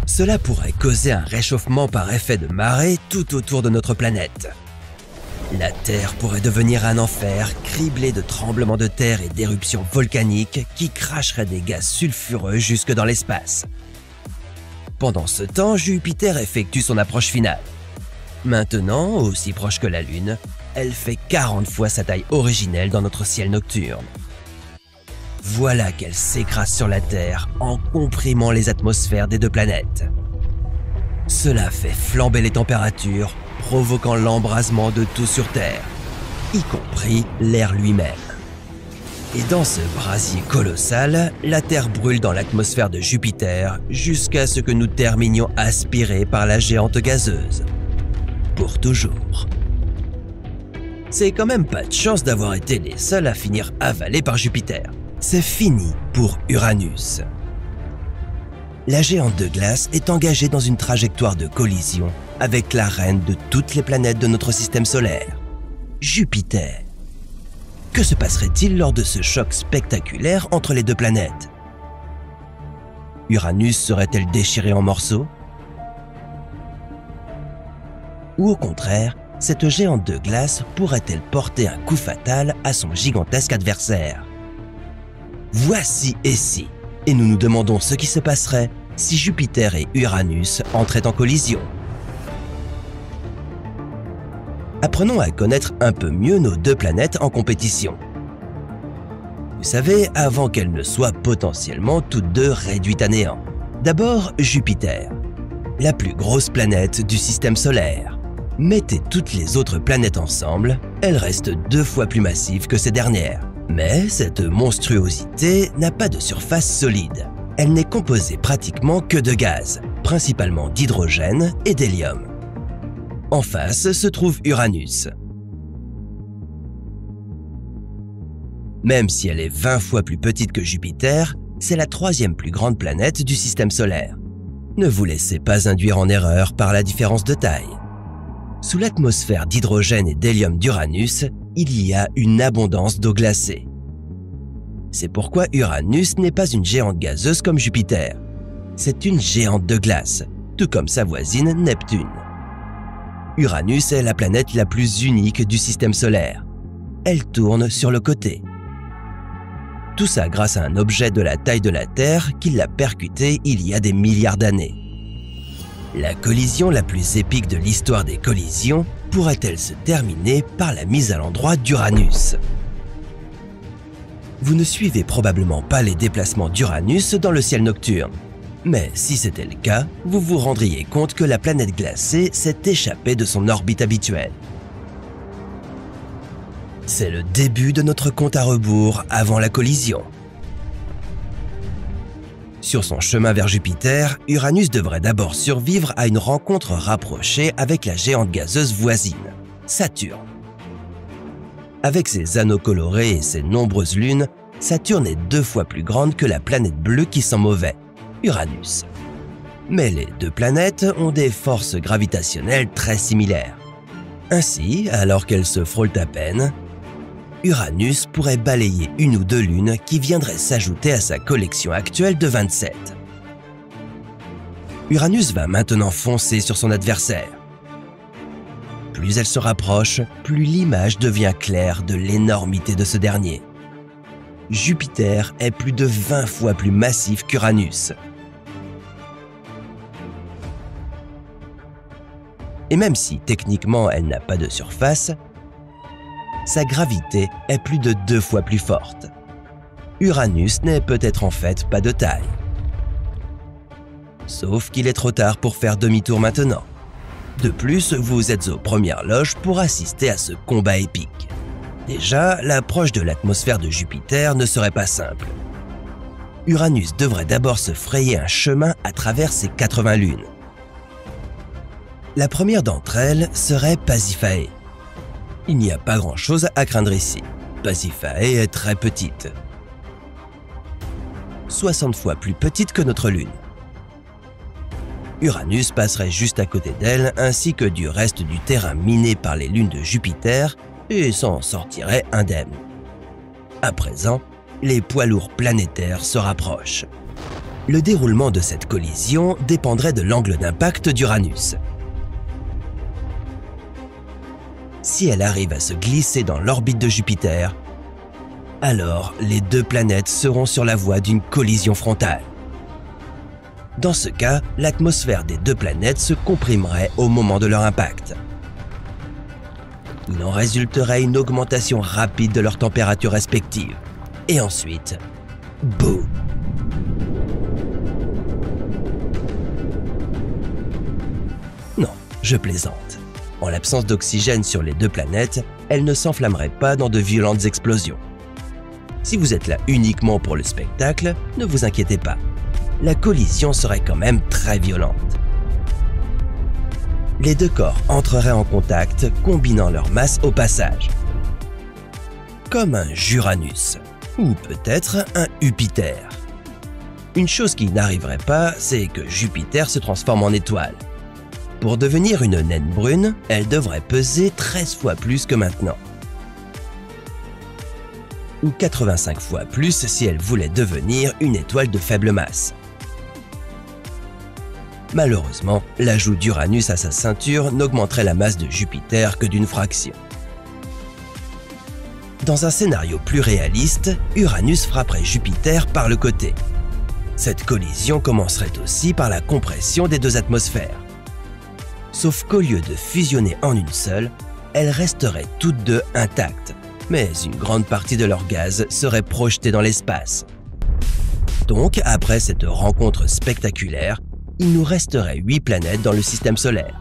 Cela pourrait causer un réchauffement par effet de marée tout autour de notre planète. La Terre pourrait devenir un enfer criblé de tremblements de terre et d'éruptions volcaniques qui cracheraient des gaz sulfureux jusque dans l'espace. Pendant ce temps, Jupiter effectue son approche finale. Maintenant, aussi proche que la Lune, elle fait 40 fois sa taille originelle dans notre ciel nocturne. Voilà qu'elle s'écrase sur la Terre en comprimant les atmosphères des deux planètes. Cela fait flamber les températures, provoquant l'embrasement de tout sur Terre, y compris l'air lui-même. Et dans ce brasier colossal, la Terre brûle dans l'atmosphère de Jupiter jusqu'à ce que nous terminions aspirés par la géante gazeuse. Pour toujours. C'est quand même pas de chance d'avoir été les seuls à finir avalés par Jupiter. C'est fini pour Uranus. La géante de glace est engagée dans une trajectoire de collision avec la reine de toutes les planètes de notre système solaire, Jupiter. Que se passerait-il lors de ce choc spectaculaire entre les deux planètes? Uranus serait-elle déchirée en morceaux? Ou au contraire, cette géante de glace pourrait-elle porter un coup fatal à son gigantesque adversaire? Voici et si, et nous nous demandons ce qui se passerait si Jupiter et Uranus entraient en collision. Apprenons à connaître un peu mieux nos deux planètes en compétition. Vous savez, avant qu'elles ne soient potentiellement toutes deux réduites à néant. D'abord, Jupiter, la plus grosse planète du système solaire. Mettez toutes les autres planètes ensemble, elle reste 2 fois plus massive que ces dernières. Mais cette monstruosité n'a pas de surface solide. Elle n'est composée pratiquement que de gaz, principalement d'hydrogène et d'hélium. En face se trouve Uranus. Même si elle est 20 fois plus petite que Jupiter, c'est la 3e plus grande planète du système solaire. Ne vous laissez pas induire en erreur par la différence de taille. Sous l'atmosphère d'hydrogène et d'hélium d'Uranus, il y a une abondance d'eau glacée. C'est pourquoi Uranus n'est pas une géante gazeuse comme Jupiter. C'est une géante de glace, tout comme sa voisine Neptune. Uranus est la planète la plus unique du système solaire. Elle tourne sur le côté. Tout ça grâce à un objet de la taille de la Terre qui l'a percuté il y a des milliards d'années. La collision la plus épique de l'histoire des collisions pourrait-elle se terminer par la mise à l'endroit d'Uranus? Vous ne suivez probablement pas les déplacements d'Uranus dans le ciel nocturne. Mais si c'était le cas, vous vous rendriez compte que la planète glacée s'est échappée de son orbite habituelle. C'est le début de notre compte à rebours avant la collision. Sur son chemin vers Jupiter, Uranus devrait d'abord survivre à une rencontre rapprochée avec la géante gazeuse voisine, Saturne. Avec ses anneaux colorés et ses nombreuses lunes, Saturne est 2 fois plus grande que la planète bleue qui sent mauvais, Uranus. Mais les deux planètes ont des forces gravitationnelles très similaires. Ainsi, alors qu'elles se frôlent à peine, Uranus pourrait balayer 1 ou 2 lunes qui viendraient s'ajouter à sa collection actuelle de 27. Uranus va maintenant foncer sur son adversaire. Plus elle se rapproche, plus l'image devient claire de l'énormité de ce dernier. Jupiter est plus de 20 fois plus massif qu'Uranus. Et même si techniquement elle n'a pas de surface, sa gravité est plus de 2 fois plus forte. Uranus n'est peut-être en fait pas de taille. Sauf qu'il est trop tard pour faire demi-tour maintenant. De plus, vous êtes aux premières loges pour assister à ce combat épique. Déjà, l'approche de l'atmosphère de Jupiter ne serait pas simple. Uranus devrait d'abord se frayer un chemin à travers ses 80 lunes. La première d'entre elles serait Pasiphae. Il n'y a pas grand-chose à craindre ici. Pasiphae est très petite. 60 fois plus petite que notre Lune. Uranus passerait juste à côté d'elle ainsi que du reste du terrain miné par les lunes de Jupiter et s'en sortirait indemne. À présent, les poids lourds planétaires se rapprochent. Le déroulement de cette collision dépendrait de l'angle d'impact d'Uranus. Si elle arrive à se glisser dans l'orbite de Jupiter, alors les deux planètes seront sur la voie d'une collision frontale. Dans ce cas, l'atmosphère des deux planètes se comprimerait au moment de leur impact. Il en résulterait une augmentation rapide de leurs températures respectives. Et ensuite, boum! Non, je plaisante. En l'absence d'oxygène sur les deux planètes, elles ne s'enflammeraient pas dans de violentes explosions. Si vous êtes là uniquement pour le spectacle, ne vous inquiétez pas. La collision serait quand même très violente. Les deux corps entreraient en contact, combinant leur masse au passage. Comme un Juranus, ou peut-être un Jupiter. Une chose qui n'arriverait pas, c'est que Jupiter se transforme en étoile. Pour devenir une naine brune, elle devrait peser 13 fois plus que maintenant. Ou 85 fois plus si elle voulait devenir une étoile de faible masse. Malheureusement, l'ajout d'Uranus à sa ceinture n'augmenterait la masse de Jupiter que d'une fraction. Dans un scénario plus réaliste, Uranus frapperait Jupiter par le côté. Cette collision commencerait aussi par la compression des deux atmosphères. Sauf qu'au lieu de fusionner en une seule, elles resteraient toutes deux intactes, mais une grande partie de leur gaz serait projetée dans l'espace. Donc, après cette rencontre spectaculaire, il nous resterait 8 planètes dans le système solaire.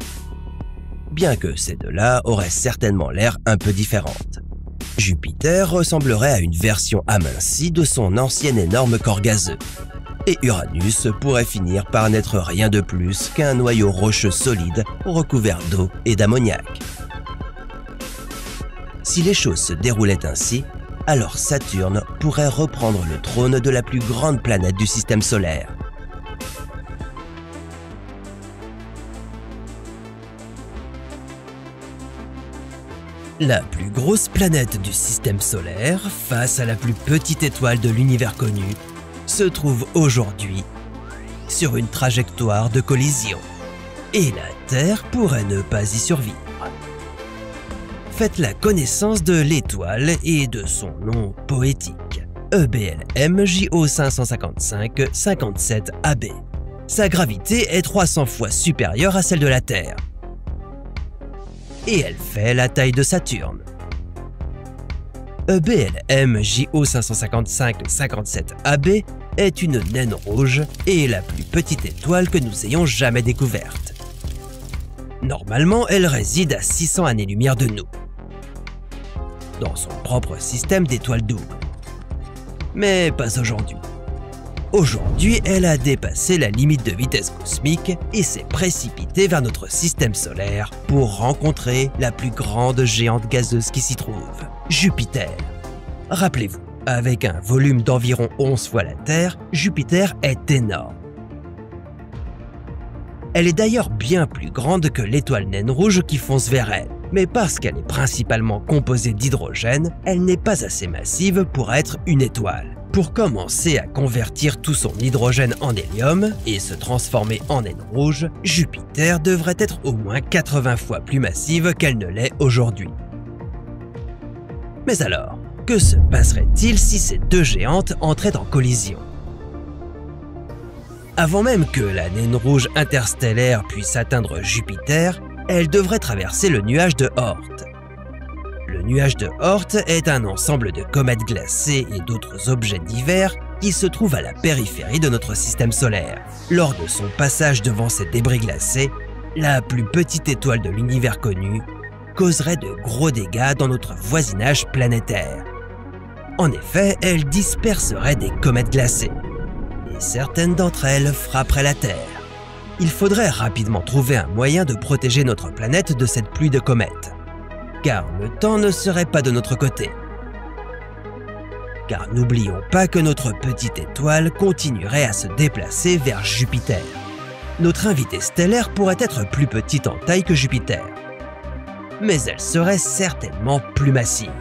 Bien que ces deux-là auraient certainement l'air un peu différentes. Jupiter ressemblerait à une version amincie de son ancien énorme corps gazeux. Et Uranus pourrait finir par n'être rien de plus qu'un noyau rocheux solide recouvert d'eau et d'ammoniac. Si les choses se déroulaient ainsi, alors Saturne pourrait reprendre le trône de la plus grande planète du système solaire. La plus grosse planète du système solaire, face à la plus petite étoile de l'univers connu, se trouve aujourd'hui sur une trajectoire de collision. Et la Terre pourrait ne pas y survivre. Faites la connaissance de l'étoile et de son nom poétique, EBLM JO555 57AB. Sa gravité est 300 fois supérieure à celle de la Terre. Et elle fait la taille de Saturne. EBLM JO555 57AB est une naine rouge et la plus petite étoile que nous ayons jamais découverte. Normalement, elle réside à 600 années-lumière de nous, dans son propre système d'étoiles doubles. Mais pas aujourd'hui. Aujourd'hui, elle a dépassé la limite de vitesse cosmique et s'est précipitée vers notre système solaire pour rencontrer la plus grande géante gazeuse qui s'y trouve, Jupiter. Rappelez-vous, avec un volume d'environ 11 fois la Terre, Jupiter est énorme. Elle est d'ailleurs bien plus grande que l'étoile naine rouge qui fonce vers elle, mais parce qu'elle est principalement composée d'hydrogène, elle n'est pas assez massive pour être une étoile. Pour commencer à convertir tout son hydrogène en hélium et se transformer en naine rouge, Jupiter devrait être au moins 80 fois plus massive qu'elle ne l'est aujourd'hui. Mais alors, que se passerait-il si ces deux géantes entraient en collision? Avant même que la naine rouge interstellaire puisse atteindre Jupiter, elle devrait traverser le nuage de Oort. Le nuage de Oort est un ensemble de comètes glacées et d'autres objets divers qui se trouvent à la périphérie de notre système solaire. Lors de son passage devant ces débris glacés, la plus petite étoile de l'univers connu causerait de gros dégâts dans notre voisinage planétaire. En effet, elle disperserait des comètes glacées, et certaines d'entre elles frapperaient la Terre. Il faudrait rapidement trouver un moyen de protéger notre planète de cette pluie de comètes, car le temps ne serait pas de notre côté. Car n'oublions pas que notre petite étoile continuerait à se déplacer vers Jupiter. notre invitée stellaire pourrait être plus petite en taille que Jupiter, mais elle serait certainement plus massive.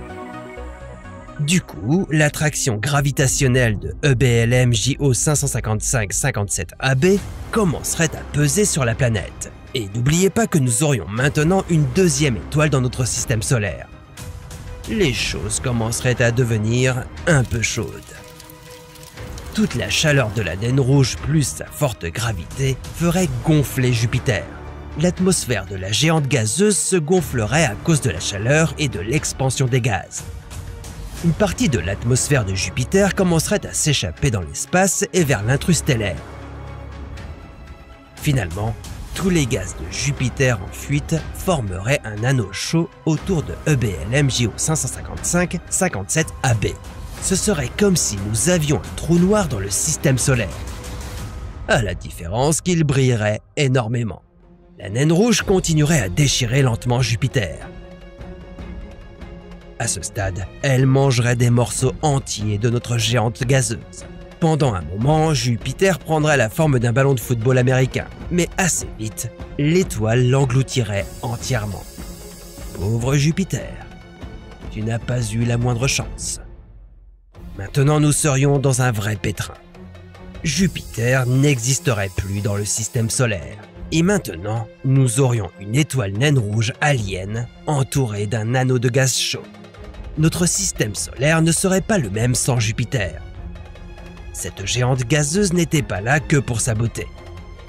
Du coup, l'attraction gravitationnelle de EBLM JO 555-57AB commencerait à peser sur la planète. Et n'oubliez pas que nous aurions maintenant une deuxième étoile dans notre système solaire. Les choses commenceraient à devenir un peu chaudes. Toute la chaleur de la naine rouge plus sa forte gravité ferait gonfler Jupiter. L'atmosphère de la géante gazeuse se gonflerait à cause de la chaleur et de l'expansion des gaz. Une partie de l'atmosphère de Jupiter commencerait à s'échapper dans l'espace et vers l'intrus stellaire. Finalement, tous les gaz de Jupiter en fuite formeraient un anneau chaud autour de EBLM JO 555-57AB. Ce serait comme si nous avions un trou noir dans le système solaire. À la différence qu'il brillerait énormément. La naine rouge continuerait à déchirer lentement Jupiter. À ce stade, elle mangerait des morceaux entiers de notre géante gazeuse. Pendant un moment, Jupiter prendrait la forme d'un ballon de football américain, mais assez vite, l'étoile l'engloutirait entièrement. Pauvre Jupiter, tu n'as pas eu la moindre chance. Maintenant, nous serions dans un vrai pétrin. Jupiter n'existerait plus dans le système solaire. Et maintenant, nous aurions une étoile naine rouge alien entourée d'un anneau de gaz chaud. Notre système solaire ne serait pas le même sans Jupiter. Cette géante gazeuse n'était pas là que pour sa beauté.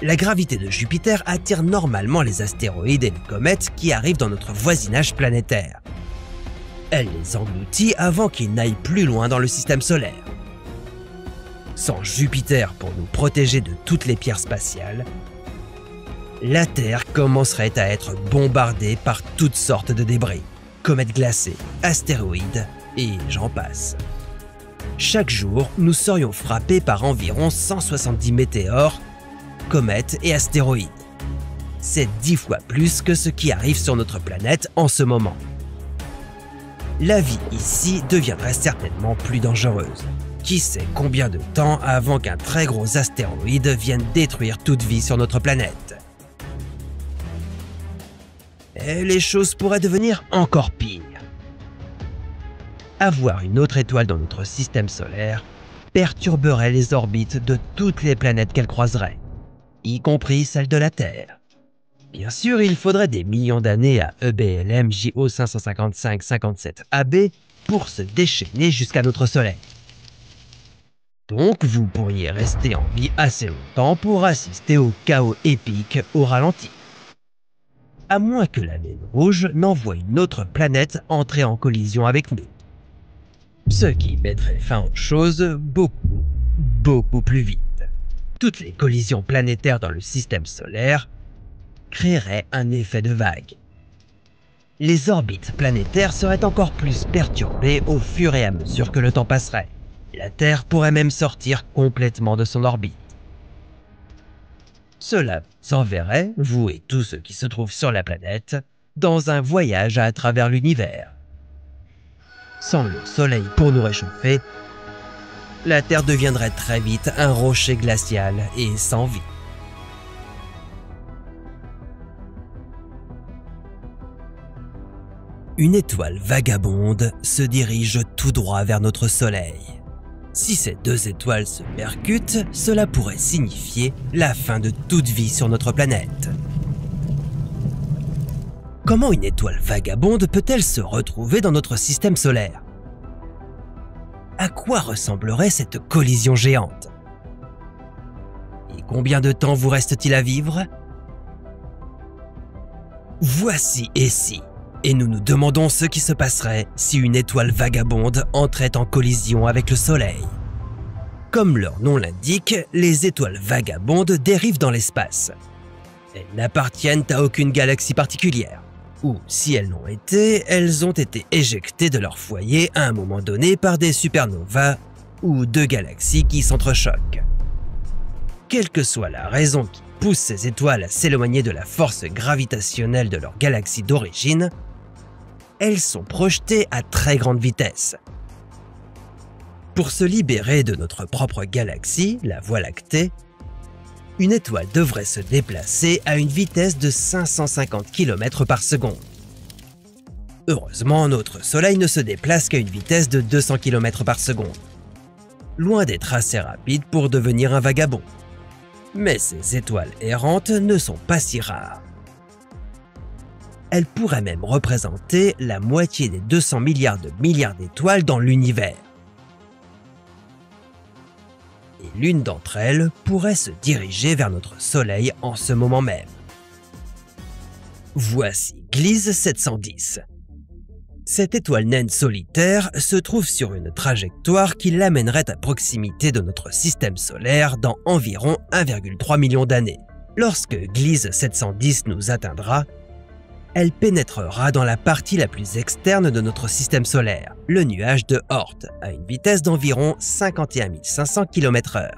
La gravité de Jupiter attire normalement les astéroïdes et les comètes qui arrivent dans notre voisinage planétaire. Elle les engloutit avant qu'ils n'aillent plus loin dans le système solaire. Sans Jupiter pour nous protéger de toutes les pierres spatiales, la Terre commencerait à être bombardée par toutes sortes de débris, comètes glacées, astéroïdes et j'en passe. Chaque jour, nous serions frappés par environ 170 météores, comètes et astéroïdes. C'est 10 fois plus que ce qui arrive sur notre planète en ce moment. La vie ici deviendrait certainement plus dangereuse. Qui sait combien de temps avant qu'un très gros astéroïde vienne détruire toute vie sur notre planète? Et les choses pourraient devenir encore pires. Avoir une autre étoile dans notre système solaire perturberait les orbites de toutes les planètes qu'elle croiserait, y compris celle de la Terre. Bien sûr, il faudrait des millions d'années à EBLM JO 555-57AB pour se déchaîner jusqu'à notre Soleil. Donc, vous pourriez rester en vie assez longtemps pour assister au chaos épique au ralenti. À moins que la naine rouge n'envoie une autre planète entrer en collision avec nous. Ce qui mettrait fin aux choses beaucoup plus vite. Toutes les collisions planétaires dans le système solaire créeraient un effet de vague. Les orbites planétaires seraient encore plus perturbées au fur et à mesure que le temps passerait. La Terre pourrait même sortir complètement de son orbite. Cela vous enverrait, vous et tous ceux qui se trouvent sur la planète, dans un voyage à travers l'univers. Sans le Soleil pour nous réchauffer, la Terre deviendrait très vite un rocher glacial et sans vie. Une étoile vagabonde se dirige tout droit vers notre Soleil. Si ces deux étoiles se percutent, cela pourrait signifier la fin de toute vie sur notre planète. Comment une étoile vagabonde peut-elle se retrouver dans notre système solaire? À quoi ressemblerait cette collision géante? Et combien de temps vous reste-t-il à vivre? Voici et si. Et nous nous demandons ce qui se passerait si une étoile vagabonde entrait en collision avec le Soleil. Comme leur nom l'indique, les étoiles vagabondes dérivent dans l'espace. Elles n'appartiennent à aucune galaxie particulière. Ou, si elles l'ont été, elles ont été éjectées de leur foyer à un moment donné par des supernovas ou deux galaxies qui s'entrechoquent. Quelle que soit la raison qui pousse ces étoiles à s'éloigner de la force gravitationnelle de leur galaxie d'origine, elles sont projetées à très grande vitesse. Pour se libérer de notre propre galaxie, la Voie lactée, Une étoile devrait se déplacer à une vitesse de 550 km par seconde. Heureusement, notre Soleil ne se déplace qu'à une vitesse de 200 km par seconde. Loin d'être assez rapide pour devenir un vagabond. Mais ces étoiles errantes ne sont pas si rares. Elles pourraient même représenter la moitié des 200 milliards d'étoiles dans l'univers. Et l'une d'entre elles pourrait se diriger vers notre Soleil en ce moment même. Voici Gliese 710. Cette étoile naine solitaire se trouve sur une trajectoire qui l'amènerait à proximité de notre système solaire dans environ 1,3 million d'années. Lorsque Gliese 710 nous atteindra, elle pénétrera dans la partie la plus externe de notre système solaire, le nuage de Oort, à une vitesse d'environ 51 500 km/h.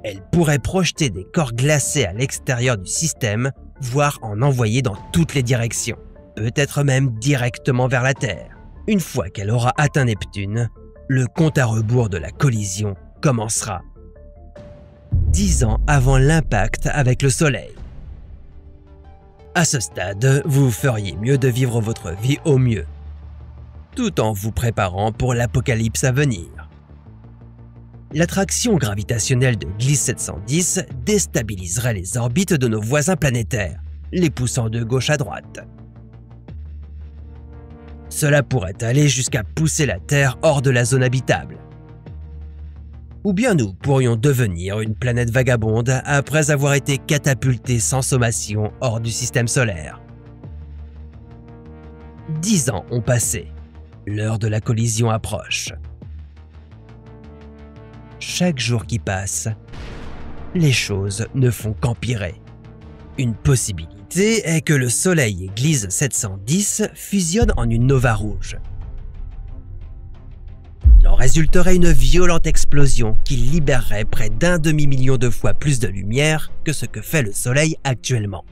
Elle pourrait projeter des corps glacés à l'extérieur du système, voire en envoyer dans toutes les directions, peut-être même directement vers la Terre. Une fois qu'elle aura atteint Neptune, le compte à rebours de la collision commencera. 10 ans avant l'impact avec le Soleil. À ce stade, vous feriez mieux de vivre votre vie au mieux, tout en vous préparant pour l'apocalypse à venir. L'attraction gravitationnelle de Gliese 710 déstabiliserait les orbites de nos voisins planétaires, les poussant de gauche à droite. Cela pourrait aller jusqu'à pousser la Terre hors de la zone habitable. Ou bien nous pourrions devenir une planète vagabonde après avoir été catapultés sans sommation hors du système solaire. 10 ans ont passé. L'heure de la collision approche. Chaque jour qui passe, les choses ne font qu'empirer. Une possibilité est que le Soleil et Gliese 710 fusionnent en une nova rouge. Il en résulterait une violente explosion qui libérerait près d'1 demi-million de fois plus de lumière que ce que fait le Soleil actuellement.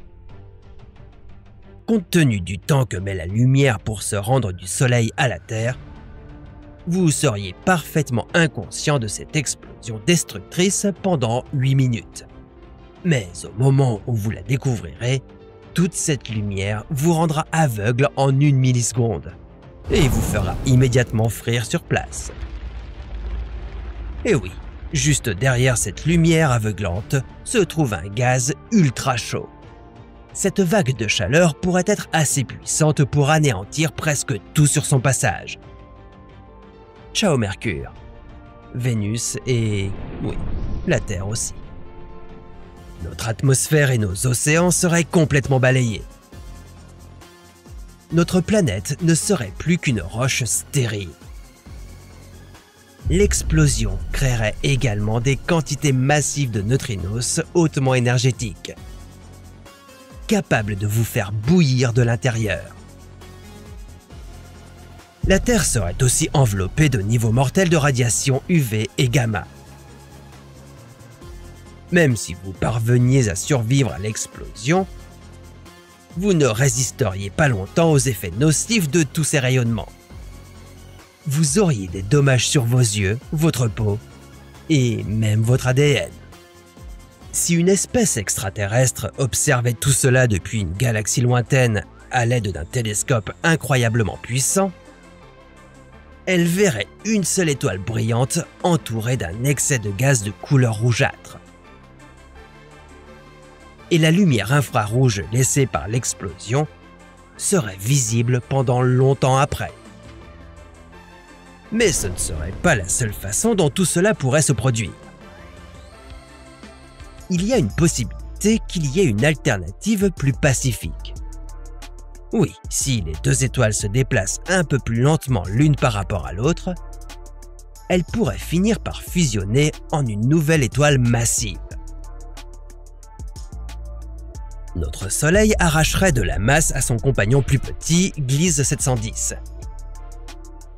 Compte tenu du temps que met la lumière pour se rendre du Soleil à la Terre, vous seriez parfaitement inconscient de cette explosion destructrice pendant 8 minutes. Mais au moment où vous la découvrirez, toute cette lumière vous rendra aveugle en 1 milliseconde et vous fera immédiatement frire sur place. Et oui, juste derrière cette lumière aveuglante se trouve un gaz ultra chaud. Cette vague de chaleur pourrait être assez puissante pour anéantir presque tout sur son passage. Ciao Mercure, Vénus et, oui, la Terre aussi. Notre atmosphère et nos océans seraient complètement balayés. Notre planète ne serait plus qu'une roche stérile. L'explosion créerait également des quantités massives de neutrinos hautement énergétiques, capables de vous faire bouillir de l'intérieur. La Terre serait aussi enveloppée de niveaux mortels de radiation UV et gamma. Même si vous parveniez à survivre à l'explosion, vous ne résisteriez pas longtemps aux effets nocifs de tous ces rayonnements. Vous auriez des dommages sur vos yeux, votre peau et même votre ADN. Si une espèce extraterrestre observait tout cela depuis une galaxie lointaine à l'aide d'un télescope incroyablement puissant, elle verrait une seule étoile brillante entourée d'un excès de gaz de couleur rougeâtre. Et la lumière infrarouge laissée par l'explosion serait visible pendant longtemps après. Mais ce ne serait pas la seule façon dont tout cela pourrait se produire. Il y a une possibilité qu'il y ait une alternative plus pacifique. Oui, si les deux étoiles se déplacent un peu plus lentement l'une par rapport à l'autre, elles pourraient finir par fusionner en une nouvelle étoile massive. Notre Soleil arracherait de la masse à son compagnon plus petit, Gliese 710,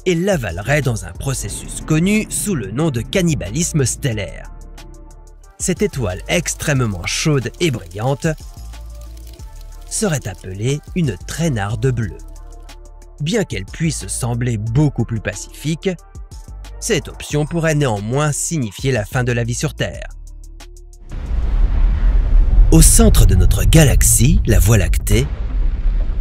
et l'avalerait dans un processus connu sous le nom de cannibalisme stellaire. Cette étoile extrêmement chaude et brillante serait appelée une traînarde bleue. Bien qu'elle puisse sembler beaucoup plus pacifique, cette option pourrait néanmoins signifier la fin de la vie sur Terre. Au centre de notre galaxie, la Voie lactée,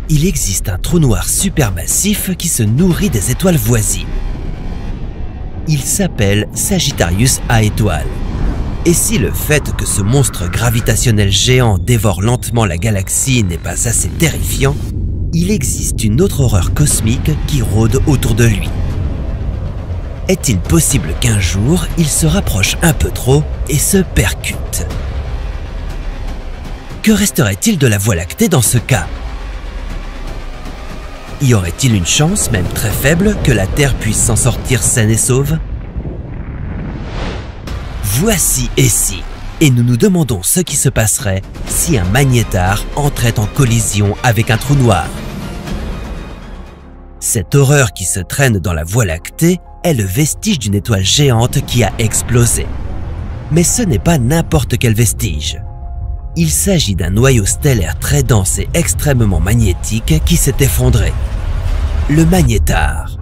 il existe un trou noir supermassif qui se nourrit des étoiles voisines. Il s'appelle Sagittarius A étoile. Et si le fait que ce monstre gravitationnel géant dévore lentement la galaxie n'est pas assez terrifiant, il existe une autre horreur cosmique qui rôde autour de lui. Est-il possible qu'un jour, il se rapproche un peu trop et se percute? Que resterait-il de la Voie lactée dans ce cas? Y aurait-il une chance, même très faible, que la Terre puisse s'en sortir saine et sauve? Voici et si, et nous nous demandons ce qui se passerait si un magnétar entrait en collision avec un trou noir. Cette horreur qui se traîne dans la Voie lactée est le vestige d'une étoile géante qui a explosé. Mais ce n'est pas n'importe quel vestige. Il s'agit d'un noyau stellaire très dense et extrêmement magnétique qui s'est effondré. Le magnétar.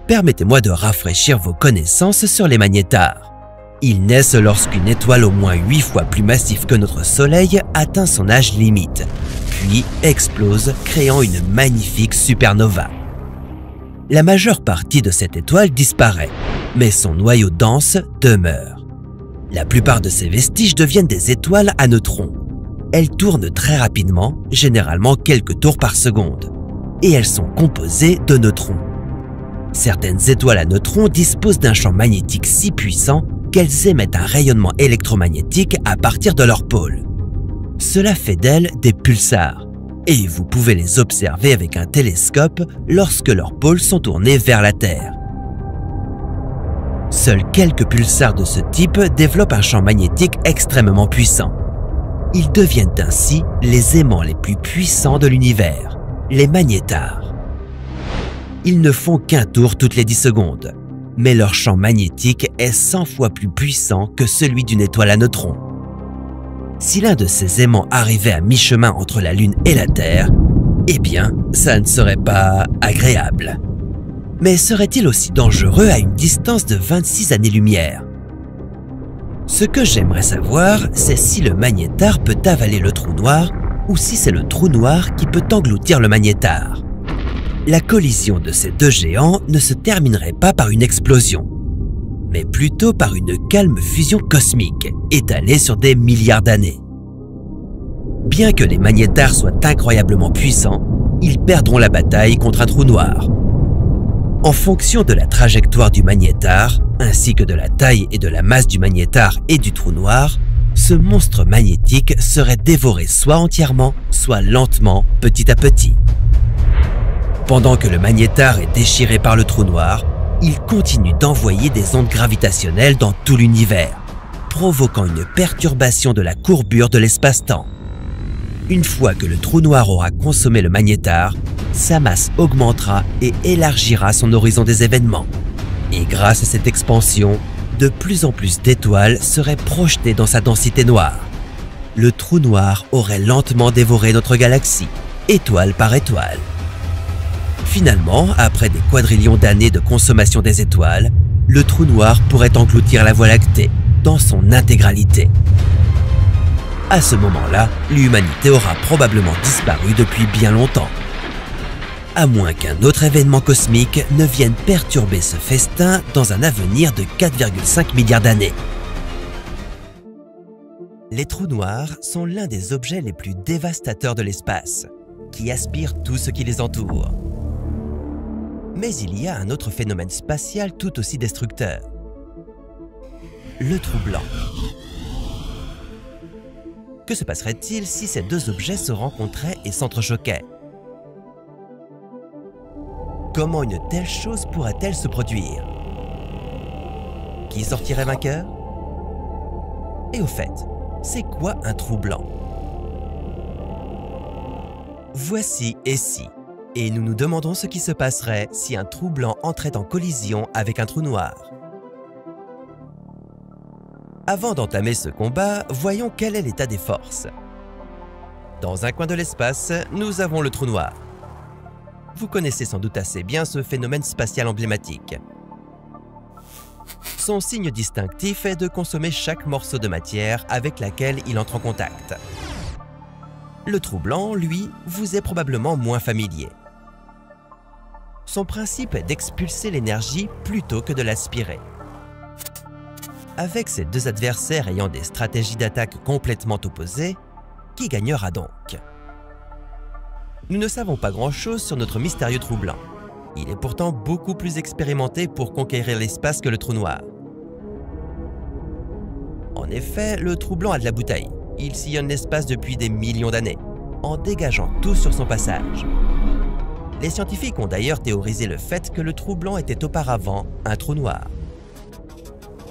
Permettez-moi de rafraîchir vos connaissances sur les magnétars. Ils naissent lorsqu'une étoile au moins 8 fois plus massive que notre Soleil atteint son âge limite, puis explose, créant une magnifique supernova. La majeure partie de cette étoile disparaît, mais son noyau dense demeure. La plupart de ces vestiges deviennent des étoiles à neutrons. Elles tournent très rapidement, généralement quelques tours par seconde, et elles sont composées de neutrons. Certaines étoiles à neutrons disposent d'un champ magnétique si puissant qu'elles émettent un rayonnement électromagnétique à partir de leur pôle. Cela fait d'elles des pulsars, et vous pouvez les observer avec un télescope lorsque leurs pôles sont tournés vers la Terre. Seuls quelques pulsars de ce type développent un champ magnétique extrêmement puissant. Ils deviennent ainsi les aimants les plus puissants de l'univers, les magnétars. Ils ne font qu'un tour toutes les 10 secondes, mais leur champ magnétique est 100 fois plus puissant que celui d'une étoile à neutrons. Si l'un de ces aimants arrivait à mi-chemin entre la Lune et la Terre, eh bien, ça ne serait pas agréable. Mais serait-il aussi dangereux à une distance de 26 années-lumière? Ce que j'aimerais savoir, c'est si le magnétar peut avaler le trou noir ou si c'est le trou noir qui peut engloutir le magnétar. La collision de ces deux géants ne se terminerait pas par une explosion, mais plutôt par une calme fusion cosmique étalée sur des milliards d'années. Bien que les magnétars soient incroyablement puissants, ils perdront la bataille contre un trou noir. En fonction de la trajectoire du magnétar, ainsi que de la taille et de la masse du magnétar et du trou noir, ce monstre magnétique serait dévoré soit entièrement, soit lentement, petit à petit. Pendant que le magnétar est déchiré par le trou noir, il continue d'envoyer des ondes gravitationnelles dans tout l'univers, provoquant une perturbation de la courbure de l'espace-temps. Une fois que le trou noir aura consommé le magnétar, sa masse augmentera et élargira son horizon des événements. Et grâce à cette expansion, de plus en plus d'étoiles seraient projetées dans sa densité noire. Le trou noir aurait lentement dévoré notre galaxie, étoile par étoile. Finalement, après des quadrillions d'années de consommation des étoiles, le trou noir pourrait engloutir la Voie lactée dans son intégralité. À ce moment-là, l'humanité aura probablement disparu depuis bien longtemps. À moins qu'un autre événement cosmique ne vienne perturber ce festin dans un avenir de 4,5 milliards d'années. Les trous noirs sont l'un des objets les plus dévastateurs de l'espace, qui aspirent tout ce qui les entoure. Mais il y a un autre phénomène spatial tout aussi destructeur. Le trou blanc. Que se passerait-il si ces deux objets se rencontraient et s'entrechoquaient? Comment une telle chose pourrait-elle se produire? Qui sortirait vainqueur? Et au fait, c'est quoi un trou blanc? Voici et si, et nous nous demandons ce qui se passerait si un trou blanc entrait en collision avec un trou noir. Avant d'entamer ce combat, voyons quel est l'état des forces. Dans un coin de l'espace, nous avons le trou noir. Vous connaissez sans doute assez bien ce phénomène spatial emblématique. Son signe distinctif est de consommer chaque morceau de matière avec laquelle il entre en contact. Le trou blanc, lui, vous est probablement moins familier. Son principe est d'expulser l'énergie plutôt que de l'aspirer. Avec ses deux adversaires ayant des stratégies d'attaque complètement opposées, qui gagnera donc? Nous ne savons pas grand-chose sur notre mystérieux trou blanc. Il est pourtant beaucoup plus expérimenté pour conquérir l'espace que le trou noir. En effet, le trou blanc a de la bouteille. Il sillonne l'espace depuis des millions d'années, en dégageant tout sur son passage. Les scientifiques ont d'ailleurs théorisé le fait que le trou blanc était auparavant un trou noir.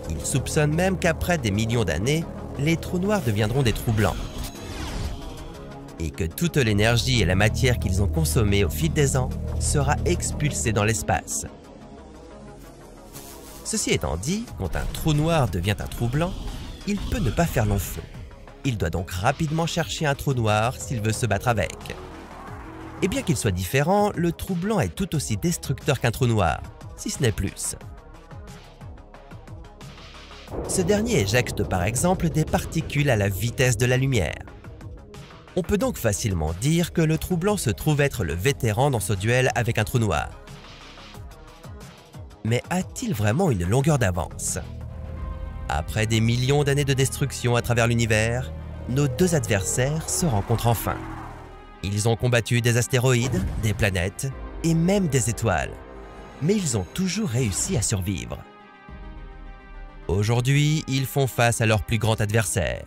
Ils soupçonnent même qu'après des millions d'années, les trous noirs deviendront des trous blancs. Et que toute l'énergie et la matière qu'ils ont consommée au fil des ans sera expulsée dans l'espace. Ceci étant dit, quand un trou noir devient un trou blanc, il peut ne pas faire long feu. Il doit donc rapidement chercher un trou noir s'il veut se battre avec. Et bien qu'il soit différent, le trou blanc est tout aussi destructeur qu'un trou noir, si ce n'est plus. Ce dernier éjecte par exemple des particules à la vitesse de la lumière. On peut donc facilement dire que le trou blanc se trouve être le vétéran dans ce duel avec un trou noir. Mais a-t-il vraiment une longueur d'avance? Après des millions d'années de destruction à travers l'univers, nos deux adversaires se rencontrent enfin. Ils ont combattu des astéroïdes, des planètes et même des étoiles. Mais ils ont toujours réussi à survivre. Aujourd'hui, ils font face à leur plus grand adversaire.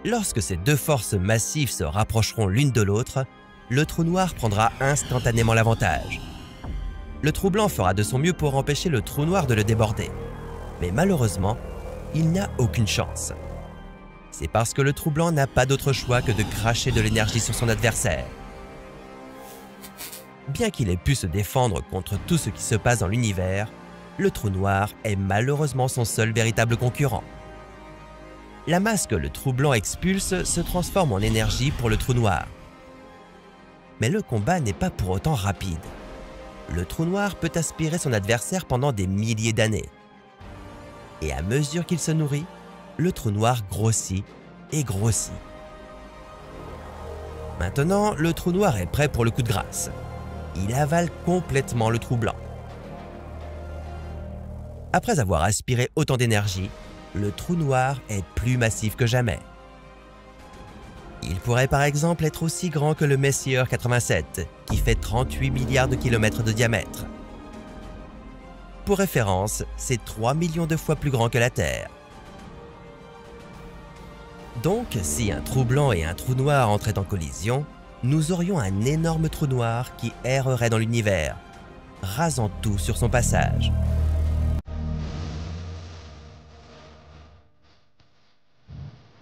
Lorsque ces deux forces massives se rapprocheront l'une de l'autre, le trou noir prendra instantanément l'avantage. Le trou blanc fera de son mieux pour empêcher le trou noir de le déborder. Mais malheureusement, il n'a aucune chance. C'est parce que le trou blanc n'a pas d'autre choix que de cracher de l'énergie sur son adversaire. Bien qu'il ait pu se défendre contre tout ce qui se passe dans l'univers, le trou noir est malheureusement son seul véritable concurrent. La masse que le trou blanc expulse se transforme en énergie pour le trou noir. Mais le combat n'est pas pour autant rapide. Le trou noir peut aspirer son adversaire pendant des milliers d'années. Et à mesure qu'il se nourrit, le trou noir grossit et grossit. Maintenant, le trou noir est prêt pour le coup de grâce. Il avale complètement le trou blanc. Après avoir aspiré autant d'énergie, le trou noir est plus massif que jamais. Il pourrait par exemple être aussi grand que le Messier 87, qui fait 38 milliards de kilomètres de diamètre. Pour référence, c'est 3 millions de fois plus grand que la Terre. Donc, si un trou blanc et un trou noir entraient en collision, nous aurions un énorme trou noir qui errerait dans l'univers, rasant tout sur son passage.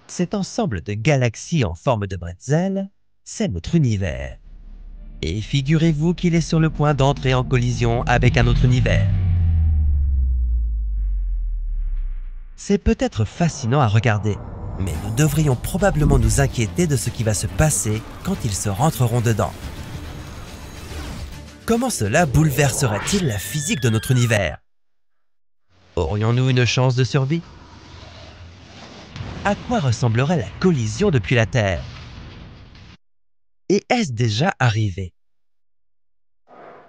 Cet ensemble de galaxies en forme de bretzel, c'est notre univers. Et figurez-vous qu'il est sur le point d'entrer en collision avec un autre univers. C'est peut-être fascinant à regarder, mais nous devrions probablement nous inquiéter de ce qui va se passer quand ils se rentreront dedans. Comment cela bouleverserait-il la physique de notre univers? Aurions-nous une chance de survie? À quoi ressemblerait la collision depuis la Terre? Et est-ce déjà arrivé?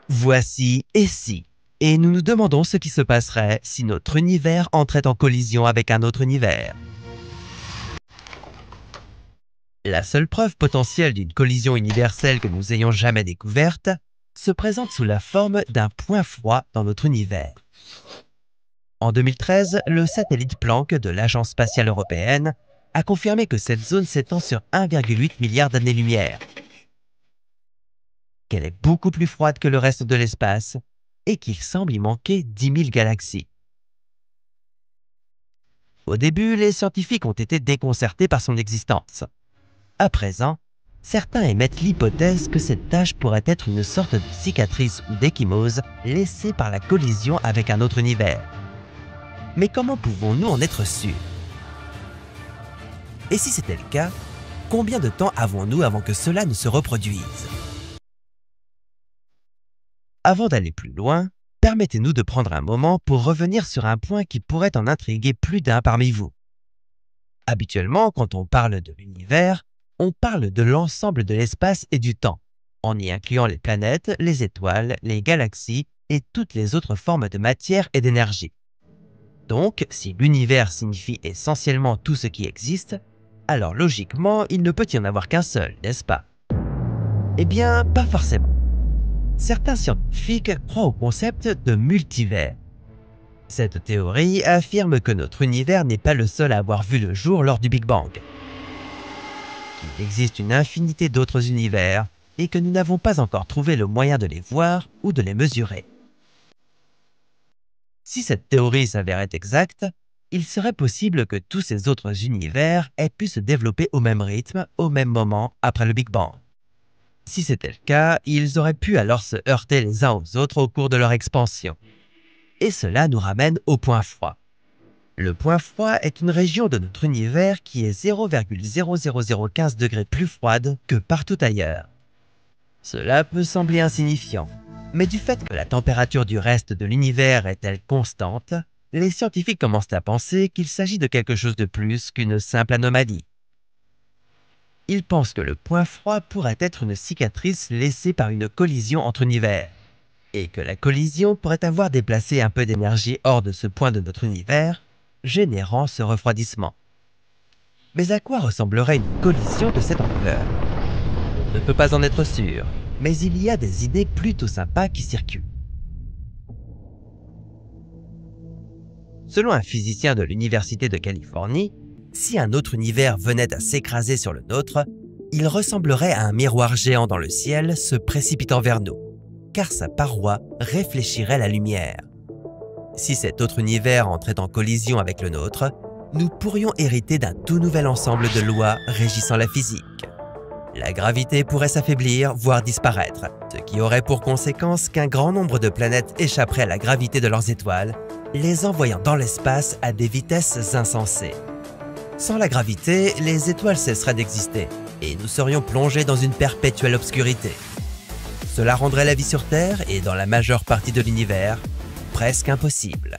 Voici et si, et nous nous demandons ce qui se passerait si notre univers entrait en collision avec un autre univers. La seule preuve potentielle d'une collision universelle que nous ayons jamais découverte se présente sous la forme d'un point froid dans notre univers. En 2013, le satellite Planck de l'Agence spatiale européenne a confirmé que cette zone s'étend sur 1,8 milliard d'années-lumière, qu'elle est beaucoup plus froide que le reste de l'espace et qu'il semble y manquer 10 000 galaxies. Au début, les scientifiques ont été déconcertés par son existence. À présent, certains émettent l'hypothèse que cette tache pourrait être une sorte de cicatrice ou d'ecchymose laissée par la collision avec un autre univers. Mais comment pouvons-nous en être sûrs? Et si c'était le cas, combien de temps avons-nous avant que cela ne se reproduise? Avant d'aller plus loin, permettez-nous de prendre un moment pour revenir sur un point qui pourrait en intriguer plus d'un parmi vous. Habituellement, quand on parle de l'univers, on parle de l'ensemble de l'espace et du temps, en y incluant les planètes, les étoiles, les galaxies et toutes les autres formes de matière et d'énergie. Donc, si l'univers signifie essentiellement tout ce qui existe, alors logiquement, il ne peut y en avoir qu'un seul, n'est-ce pas? Eh bien, pas forcément. Certains scientifiques croient au concept de multivers. Cette théorie affirme que notre univers n'est pas le seul à avoir vu le jour lors du Big Bang, qu'il existe une infinité d'autres univers et que nous n'avons pas encore trouvé le moyen de les voir ou de les mesurer. Si cette théorie s'avérait exacte, il serait possible que tous ces autres univers aient pu se développer au même rythme, au même moment après le Big Bang. Si c'était le cas, ils auraient pu alors se heurter les uns aux autres au cours de leur expansion. Et cela nous ramène au point froid. Le point froid est une région de notre univers qui est 0,00015 degrés plus froide que partout ailleurs. Cela peut sembler insignifiant, mais du fait que la température du reste de l'univers est-elle constante, les scientifiques commencent à penser qu'il s'agit de quelque chose de plus qu'une simple anomalie. Ils pensent que le point froid pourrait être une cicatrice laissée par une collision entre univers, et que la collision pourrait avoir déplacé un peu d'énergie hors de ce point de notre univers, générant ce refroidissement. Mais à quoi ressemblerait une collision de cette ampleur? On ne peut pas en être sûr, mais il y a des idées plutôt sympas qui circulent. Selon un physicien de l'Université de Californie, si un autre univers venait à s'écraser sur le nôtre, il ressemblerait à un miroir géant dans le ciel se précipitant vers nous, car sa paroi réfléchirait la lumière. Si cet autre univers entrait en collision avec le nôtre, nous pourrions hériter d'un tout nouvel ensemble de lois régissant la physique. La gravité pourrait s'affaiblir, voire disparaître, ce qui aurait pour conséquence qu'un grand nombre de planètes échapperaient à la gravité de leurs étoiles, les envoyant dans l'espace à des vitesses insensées. Sans la gravité, les étoiles cesseraient d'exister et nous serions plongés dans une perpétuelle obscurité. Cela rendrait la vie sur Terre et dans la majeure partie de l'univers presque impossible.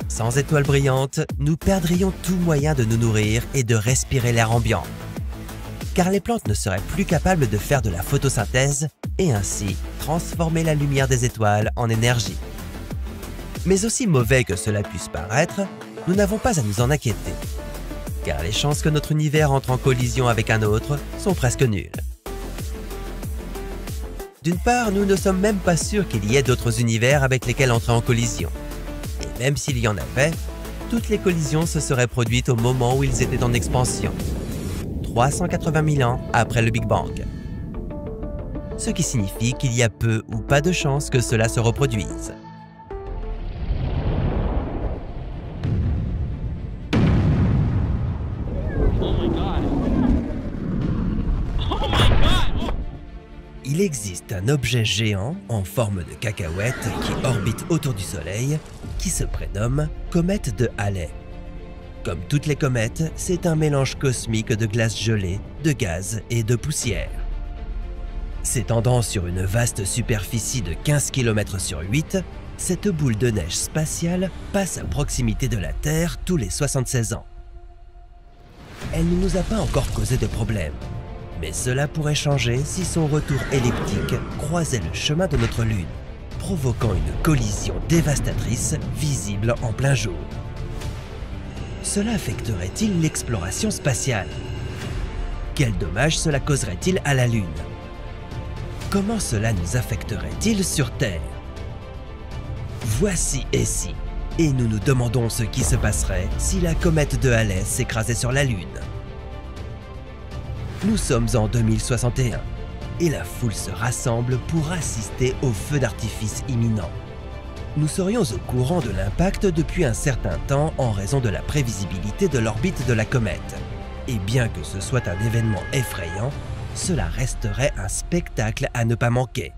Sans étoiles brillantes, nous perdrions tout moyen de nous nourrir et de respirer l'air ambiant, car les plantes ne seraient plus capables de faire de la photosynthèse et ainsi transformer la lumière des étoiles en énergie. Mais aussi mauvais que cela puisse paraître, nous n'avons pas à nous en inquiéter, car les chances que notre univers entre en collision avec un autre sont presque nulles. D'une part, nous ne sommes même pas sûrs qu'il y ait d'autres univers avec lesquels entrer en collision. Et même s'il y en avait, toutes les collisions se seraient produites au moment où ils étaient en expansion, 380 000 ans après le Big Bang. Ce qui signifie qu'il y a peu ou pas de chances que cela se reproduise. Il existe un objet géant en forme de cacahuète qui orbite autour du Soleil, qui se prénomme comète de Halley. Comme toutes les comètes, c'est un mélange cosmique de glace gelée, de gaz et de poussière. S'étendant sur une vaste superficie de 15 km sur 8, cette boule de neige spatiale passe à proximité de la Terre tous les 76 ans. Elle ne nous a pas encore causé de problème. Mais cela pourrait changer si son retour elliptique croisait le chemin de notre Lune, provoquant une collision dévastatrice visible en plein jour. Cela affecterait-il l'exploration spatiale? Quel dommage cela causerait-il à la Lune? Comment cela nous affecterait-il sur Terre? Voici et si, et nous nous demandons ce qui se passerait si la comète de Halley s'écrasait sur la Lune. Nous sommes en 2061 et la foule se rassemble pour assister au feu d'artifice imminent. Nous serions au courant de l'impact depuis un certain temps en raison de la prévisibilité de l'orbite de la comète. Et bien que ce soit un événement effrayant, cela resterait un spectacle à ne pas manquer.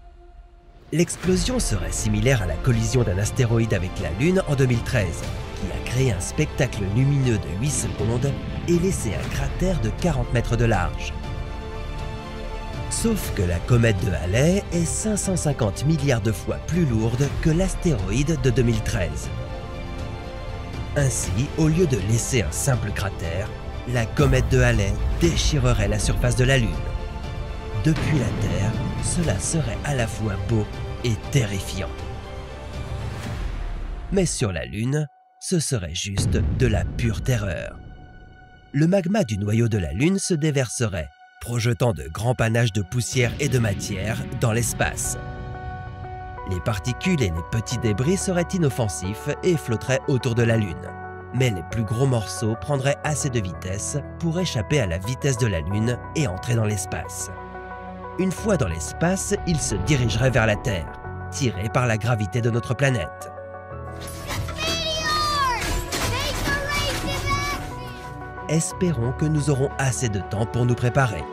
L'explosion serait similaire à la collision d'un astéroïde avec la Lune en 2013, qui a créé un spectacle lumineux de 8 secondes et laissé un cratère de 40 mètres de large. Sauf que la comète de Halley est 550 milliards de fois plus lourde que l'astéroïde de 2013. Ainsi, au lieu de laisser un simple cratère, la comète de Halley déchirerait la surface de la Lune. Depuis la Terre, cela serait à la fois beau et terrifiant. Mais sur la Lune, ce serait juste de la pure terreur. Le magma du noyau de la Lune se déverserait, projetant de grands panaches de poussière et de matière dans l'espace. Les particules et les petits débris seraient inoffensifs et flotteraient autour de la Lune. Mais les plus gros morceaux prendraient assez de vitesse pour échapper à la vitesse de la Lune et entrer dans l'espace. Une fois dans l'espace, ils se dirigeraient vers la Terre, tirés par la gravité de notre planète. Espérons que nous aurons assez de temps pour nous préparer,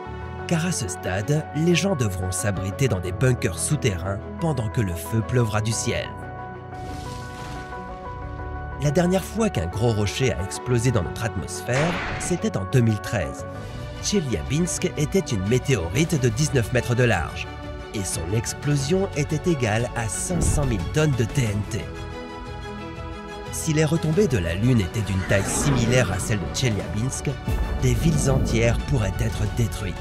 car à ce stade, les gens devront s'abriter dans des bunkers souterrains pendant que le feu pleuvra du ciel. La dernière fois qu'un gros rocher a explosé dans notre atmosphère, c'était en 2013. Tcheliabinsk était une météorite de 19 mètres de large, et son explosion était égale à 500 000 tonnes de TNT. Si les retombées de la Lune étaient d'une taille similaire à celle de Tcheliabinsk, des villes entières pourraient être détruites.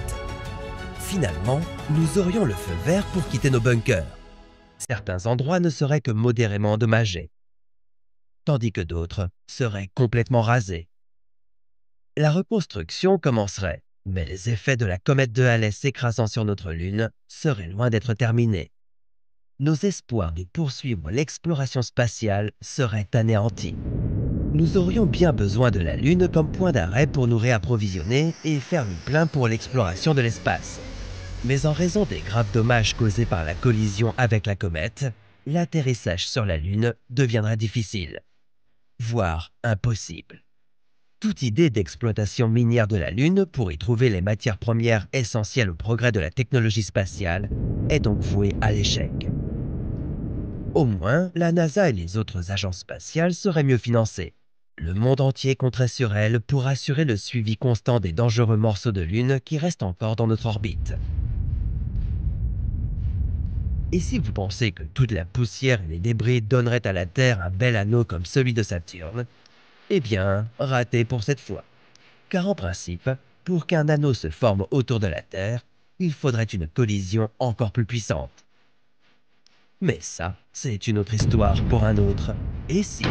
Finalement, nous aurions le feu vert pour quitter nos bunkers. Certains endroits ne seraient que modérément endommagés, tandis que d'autres seraient complètement rasés. La reconstruction commencerait, mais les effets de la comète de Halley s'écrasant sur notre Lune seraient loin d'être terminés. Nos espoirs de poursuivre l'exploration spatiale seraient anéantis. Nous aurions bien besoin de la Lune comme point d'arrêt pour nous réapprovisionner et faire le plein pour l'exploration de l'espace. Mais en raison des graves dommages causés par la collision avec la comète, l'atterrissage sur la Lune deviendra difficile, voire impossible. Toute idée d'exploitation minière de la Lune pour y trouver les matières premières essentielles au progrès de la technologie spatiale est donc vouée à l'échec. Au moins, la NASA et les autres agences spatiales seraient mieux financées. Le monde entier compterait sur elles pour assurer le suivi constant des dangereux morceaux de Lune qui restent encore dans notre orbite. Et si vous pensez que toute la poussière et les débris donneraient à la Terre un bel anneau comme celui de Saturne, eh bien, raté pour cette fois. Car en principe, pour qu'un anneau se forme autour de la Terre, il faudrait une collision encore plus puissante. Mais ça, c'est une autre histoire pour un autre. Et si